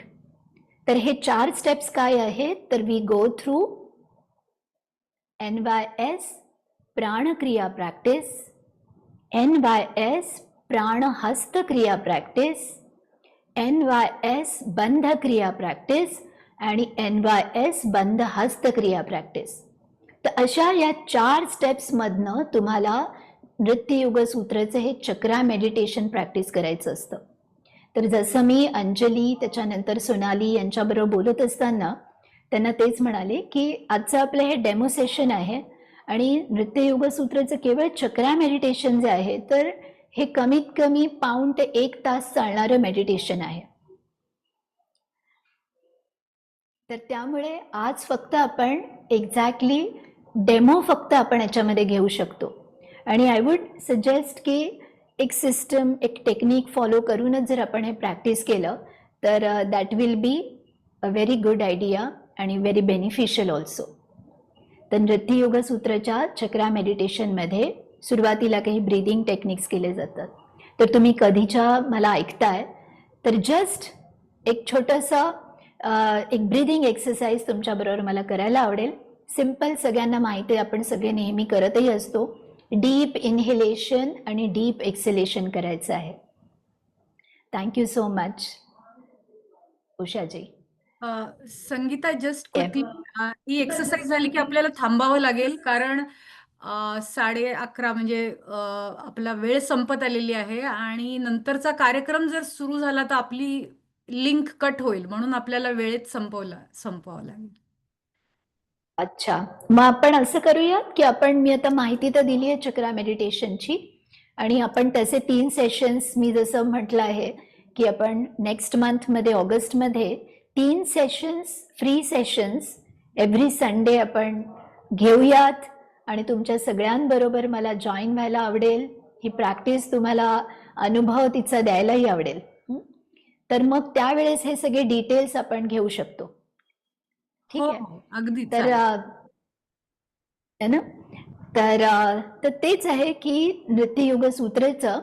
तर हे 4 स्टेप्स काय आहेत, तर we go through NYS Pranakriya practice, NYS Pranahasta kriya practice, NYS बंध क्रिया प्रॅक्टिस आणि NYS बंध हस्त क्रिया प्रॅक्टिस. तर अशा या 4 स्टेप्समधनं तुम्हाला नृत्य योग सूत्राचं हे चक्रा मेडिटेशन प्रॅक्टिस करायचं असतं. तर जसं मी अंजली त्याच्यानंतर सोनाली यांच्याबरोबर बोलत असताना त्यांना तेच म्हणाले की आजचं आपलं हे डेमो सेशन आहे आणि नृत्य योग सूत्राचं केवळ चक्रा मेडिटेशन जे आहे तर हे कमीत कमी पाऊण ते 1 तास चालणारं मेडिटेशन आहे. तर त्यामुळे आज फक्त आपण एक्झॅक्टली डेमो फक्त आपण याच्यामध्ये घेऊ शकतो. आणि आय वुड सजेस्ट की एक सिस्टम, एक टेक्निक फॉलो करूनच जर आपण हे प्रॅक्टिस केलं तर that will be a very good idea आणि व्हेरी बेनिफिशियल ऑल्सो. तर नृत्य योग सूत्राच्या चक्रा मेडिटेशनमध्ये सुरुवातीला काही ब्रीदिंग टेक्निक्स केले जातात. तर तुम्ही कधीच्या मला ऐकताय तर जस्ट एक छोटंसं एक ब्रीदिंग एक्सरसाइज तुमच्याबरोबर मला करायला आवडेल. सिम्पल, सगळ्यांना माहिती आहे, आपण सगळे नेहमी करतही असतो. डीप इनहेलेशन आणि डीप एक्सेलेशन करायचं आहे. Thank you so much Ushaji. Sangeeta, just quickly, ही एक्सरसाइज झाली की आपल्याला थांबावं लागेल, कारण 11:30 म्हणजे आपला वेळ संपत आलेली आहे आणि नंतरचा कार्यक्रम जर सुरू झाला तर आपली लिंक कट होईल, म्हणून आपल्याला वेळेत संपवावं लागेल. अच्छा, मग आपण असं करूयात की मी आता माहिती तर दिली आहे चक्रा मेडिटेशनची, आणि आपण त्याचे 3 सेशन्स मी जसं म्हटलं आहे की आपण नेक्स्ट मंथमध्ये ऑगस्टमध्ये 3 sessions, free sessions every Sunday आपण घेऊयात. आणि तुमच्या सगळ्यांबरोबर मला जॉईन व्हायला आवडेल. ही प्रॅक्टिस तुम्हाला अनुभव तिचा द्यायलाही आवडेल. तर मग त्यावेळेस हे सगळे डिटेल्स आपण घेऊ शकतो. ठीक आहे, अगदी. तर ना तर तेच आहे की नृत्य योग सूत्राचं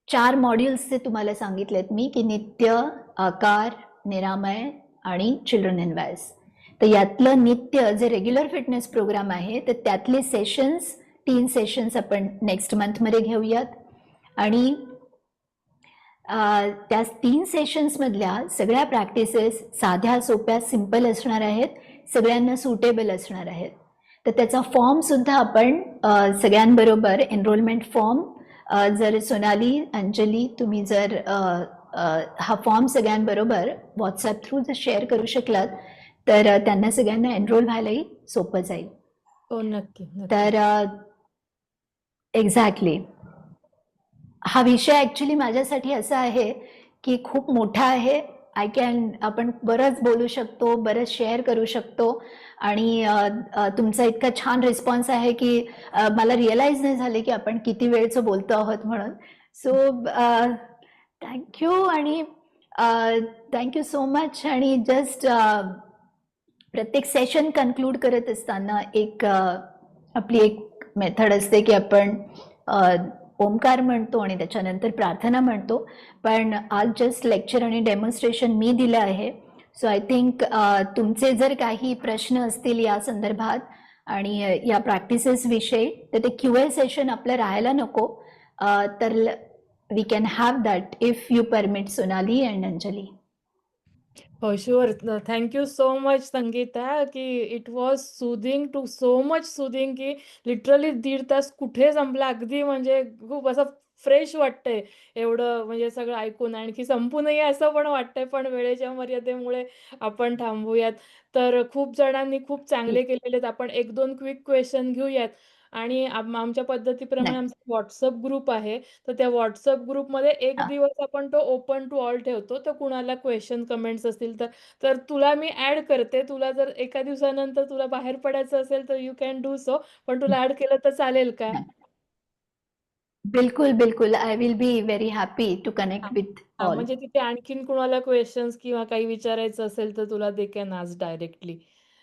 4 मॉड्यूल्सचे तुम्हाला सांगितलेत मी की नित्य, आकार, निरामय आणि चिल्ड्रन इन वॉइस. तर यातलं नित्य जे रेग्युलर फिटनेस प्रोग्राम आहे तर त्यातले सेशन्स 3 सेशन्स आपण नेक्स्ट मंथमध्ये घेऊयात. आणि त्या 3 सेशन्समधल्या सगळ्या प्रॅक्टिसेस साध्या, सोप्या, सिंपल असणार आहेत, सगळ्यांना सुटेबल असणार आहेत. तर त्याचा फॉर्मसुद्धा आपण सगळ्यांबरोबर एनरोलमेंट फॉर्म, जर सोनाली, अंजली तुम्ही जर हा फॉर्म सगळ्यांबरोबर व्हॉट्सॲप थ्रू जर शेअर करू शकलात तर त्यांना सगळ्यांना एनरोल व्हायलाही सोपं जाईल. हो, नक्की. तर एक्झॅक्टली हा विषय ॲक्च्युली माझ्यासाठी असा आहे की खूप मोठा आहे. आपण बरंच बोलू शकतो, बरंच शेअर करू शकतो, आणि तुमचा इतका छान रिस्पॉन्स आहे की मला रिअलाइज नाही झाले की आपण किती वेळचं बोलतो आहोत म्हणून. सो थँक्यू, आणि थँक्यू सो मच. आणि जस्ट प्रत्येक सेशन कन्क्लूड करत असताना आपली एक मेथड असते की आपण ओमकार म्हणतो आणि त्याच्यानंतर प्रार्थना म्हणतो. पण आज जस्ट लेक्चर आणि डेमॉन्स्ट्रेशन मी दिलं आहे. सो आय थिंक तुमचे जर काही प्रश्न असतील या संदर्भात आणि या प्रॅक्टिसेस विषयी तर ते Q&A सेशन आपलं राहायला नको. तर we can have that if you permit, Sonali and Anjali. हो, sure. Thank you so much Sangeeta, की it was soothing too so much soothing, की लिटरली 1.5 तास कुठे संपला अगदी म्हणजे खूप असं फ्रेश वाटतंय एवढं म्हणजे सगळं ऐकून. आणखी संपू नये असं पण वाटतंय, पण वेळेच्या मर्यादेमुळे आपण थांबूयात. तर खूप जणांनी खूप चांगले केलेले आहेत. आपण 1-2 क्विक क्वेश्चन घेऊयात आणि आमच्या पद्धतीप्रमाणे नक्की. आमचा WhatsApp ग्रुप आहे. तर त्या WhatsApp ग्रुपमध्ये एक हां. दिवस आपण तो ओपन टू ऑल ठेवतो. तर कुणाला क्वेशन, कमेंट्स असतील तर तर तुला मी ॲड करते. तुला जर एका दिवसानंतर तुला बाहेर पडायचं असेल तर यू कॅन डू सो. पण तुला ॲड केलं तर चालेल का? बिलकुल, बिलकुल. I will be very happy to हां. कनेक्ट विथ हां, ऑल. म्हणजे तिथे आणखीन कुणाला क्वेशन्स किंवा काही विचारायचं असेल तर तुला दे कॅन आस्क डायरेक्टली.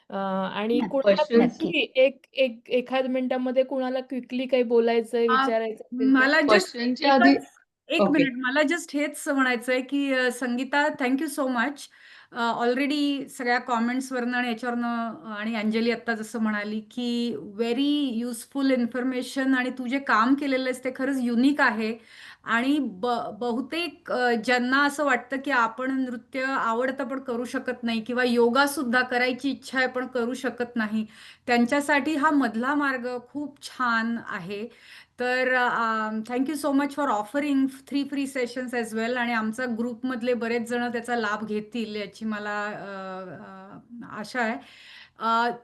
आणि नक्की, कुणाला क्वेश्चन्स नक्की. क्विकली एखाद मिनिटामध्ये कुणाला क्विकली काही बोलायचंय, आ, विचारायचं असेल तर? मला जस्ट क्वेश्चनच्या आधी एक ओके मिनिट, मला जस्ट हेच म्हणायचंय की Sangeeta, thank you so much. Already सगळ्या कॉमेंट्सवरनं आणि याच्यावरनं आणि अंजली आत्ता जसं म्हणाली की व्हेरी युजफुल इन्फॉर्मेशन, आणि तू जे काम केलेलं आहेस ते खरंच युनिक आहे. आणि बहुतेक ज्यांना असं वाटतं की आपण नृत्य आवडतं पण करू शकत नाही, किंवा योगा सुद्धा करायची इच्छा आहे पण करू शकत नाही, त्यांच्यासाठी हा मधला मार्ग खूप छान आहे. तर thank you so much for offering 3 free sessions as well, आणि आमचा ग्रुपमधले बरेच जण त्याचा लाभ घेतील याची मला आशा आहे.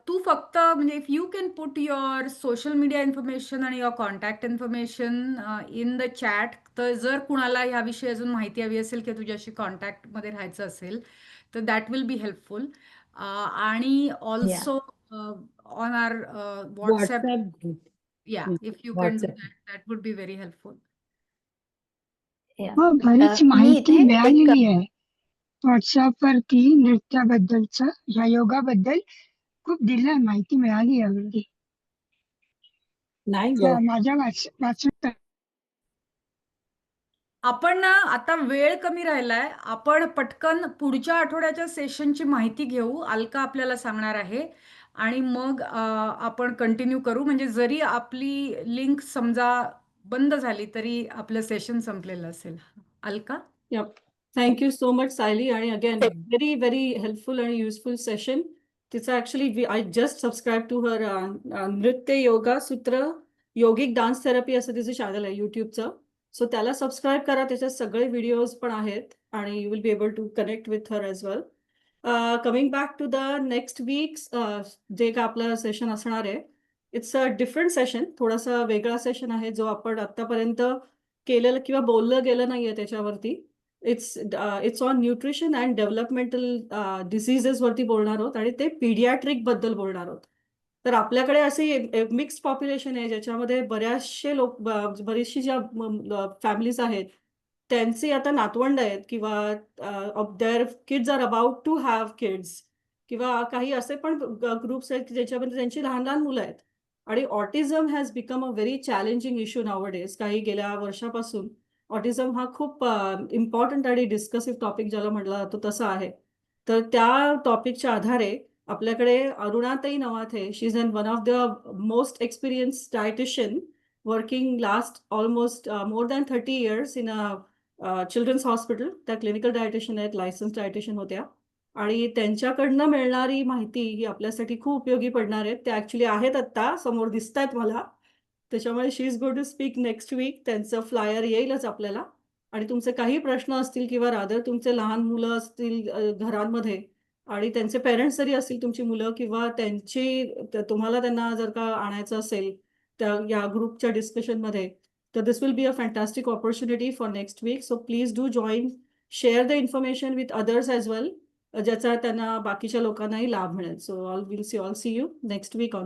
तू फक्त म्हणजे if you can put your social media information आणि your contact information in the chat, तर जर कुणाला ह्याविषयी अजून माहिती हवी असेल किंवा तुझ्याशी कॉन्टॅक्टमध्ये राहायचं असेल तर दॅट विल बी हेल्पफुल. आणि या. Also on our WhatsApp, WhatsApp group yeah, if you can do WhatsApp that, that would be very helpful. या. हो, बरीच मी माहिती इथे एक मिळालेली आहे व्हॉट्सअपवरती नृत्याबद्दलचं, ह्या योगाबद्दल खूप दिलं माहिती मिळाली यावरती. नाही हा, माझ्या वाचून आपण ना आता वेळ कमी राहिलाय, आपण पटकन पुढच्या आठवड्याच्या सेशनची माहिती घेऊ. अलका आपल्याला सांगणार आहे आणि मग आपण कंटिन्यू करू. म्हणजे जरी आपली लिंक समजा बंद झाली तरी आपलं सेशन संपलेलं असेल. Alka? Yep. Thank you so much, Saili. And again, very, very helpful and useful session. It's actually, I just subscribed to her Nritya Yoga Sutra Yogic Dance Therapy असं तिचं चॅनल आहे YouTubeचं. सो त्याला सबस्क्राईब करा, त्याच्यात सगळे videos पण आहेत आणि you will be able to connect with her as well. Coming back to the next weeks जे का आपलं सेशन असणार आहे, इट्स अ डिफरंट सेशन, थोडासा वेगळा सेशन आहे जो आपण आतापर्यंत केलेलं किंवा बोललं गेलं नाहीये त्याच्यावरती. It's on nutrition and developmental diseases वरती बोलणार आहोत आणि ते पीडियाट्रिक बद्दल बोलणार आहोत. तर आपल्याकडे असे मिक्स्ड पॉप्युलेशन आहे ज्याच्यामध्ये बऱ्याचशे लोक, बरीचशी ज्या फॅमिलीज आहेत त्यांची आता नातवंड आहेत किंवा their kids are about to have kids, किंवा काही असे पण ग्रुप्स आहेत की ज्याच्यामध्ये त्यांची लहान लहान मुलं आहेत. आणि autism has become a very challenging issue nowadays. काही गेल्या वर्षापासून ऑटिझम हा खूप इम्पॉर्टंट आणि डिस्कसिव्ह टॉपिक ज्याला म्हटला जातो तसा आहे. तर त्या टॉपिकच्या आधारे आपल्याकडे Arunatai Navathe, she is one of the most experience dietitian working last almost more than 30 years in a children's hospital. त्या क्लिनिकल डायटिशियन आहेत, लायसन्स डायटिशियन होत्या आणि त्यांच्याकडनं मिळणारी माहिती ही आपल्यासाठी खूप उपयोगी पडणार आहे. त्या ॲक्च्युली आहेत आत्ता समोर दिसत आहेत मला, त्याच्यामुळे she is going to speak next week. त्यांचं फ्लायर येईलच आपल्याला. आणि तुमचे काही प्रश्न असतील किंवा रादर तुमचे लहान मुलं असतील घरांमध्ये आणि त्यांचे पेरेंट्स जरी असतील तुमची मुलं, किंवा तुम्हाला त्यांना जर का आणायचं असेल त्या या ग्रुपच्या डिस्कशनमध्ये, तर this will be a fantastic opportunity for next week. So please do join, share the information with others as well, ज्याचा त्यांना बाकीच्या लोकांनाही लाभ मिळेल. So all see you next week on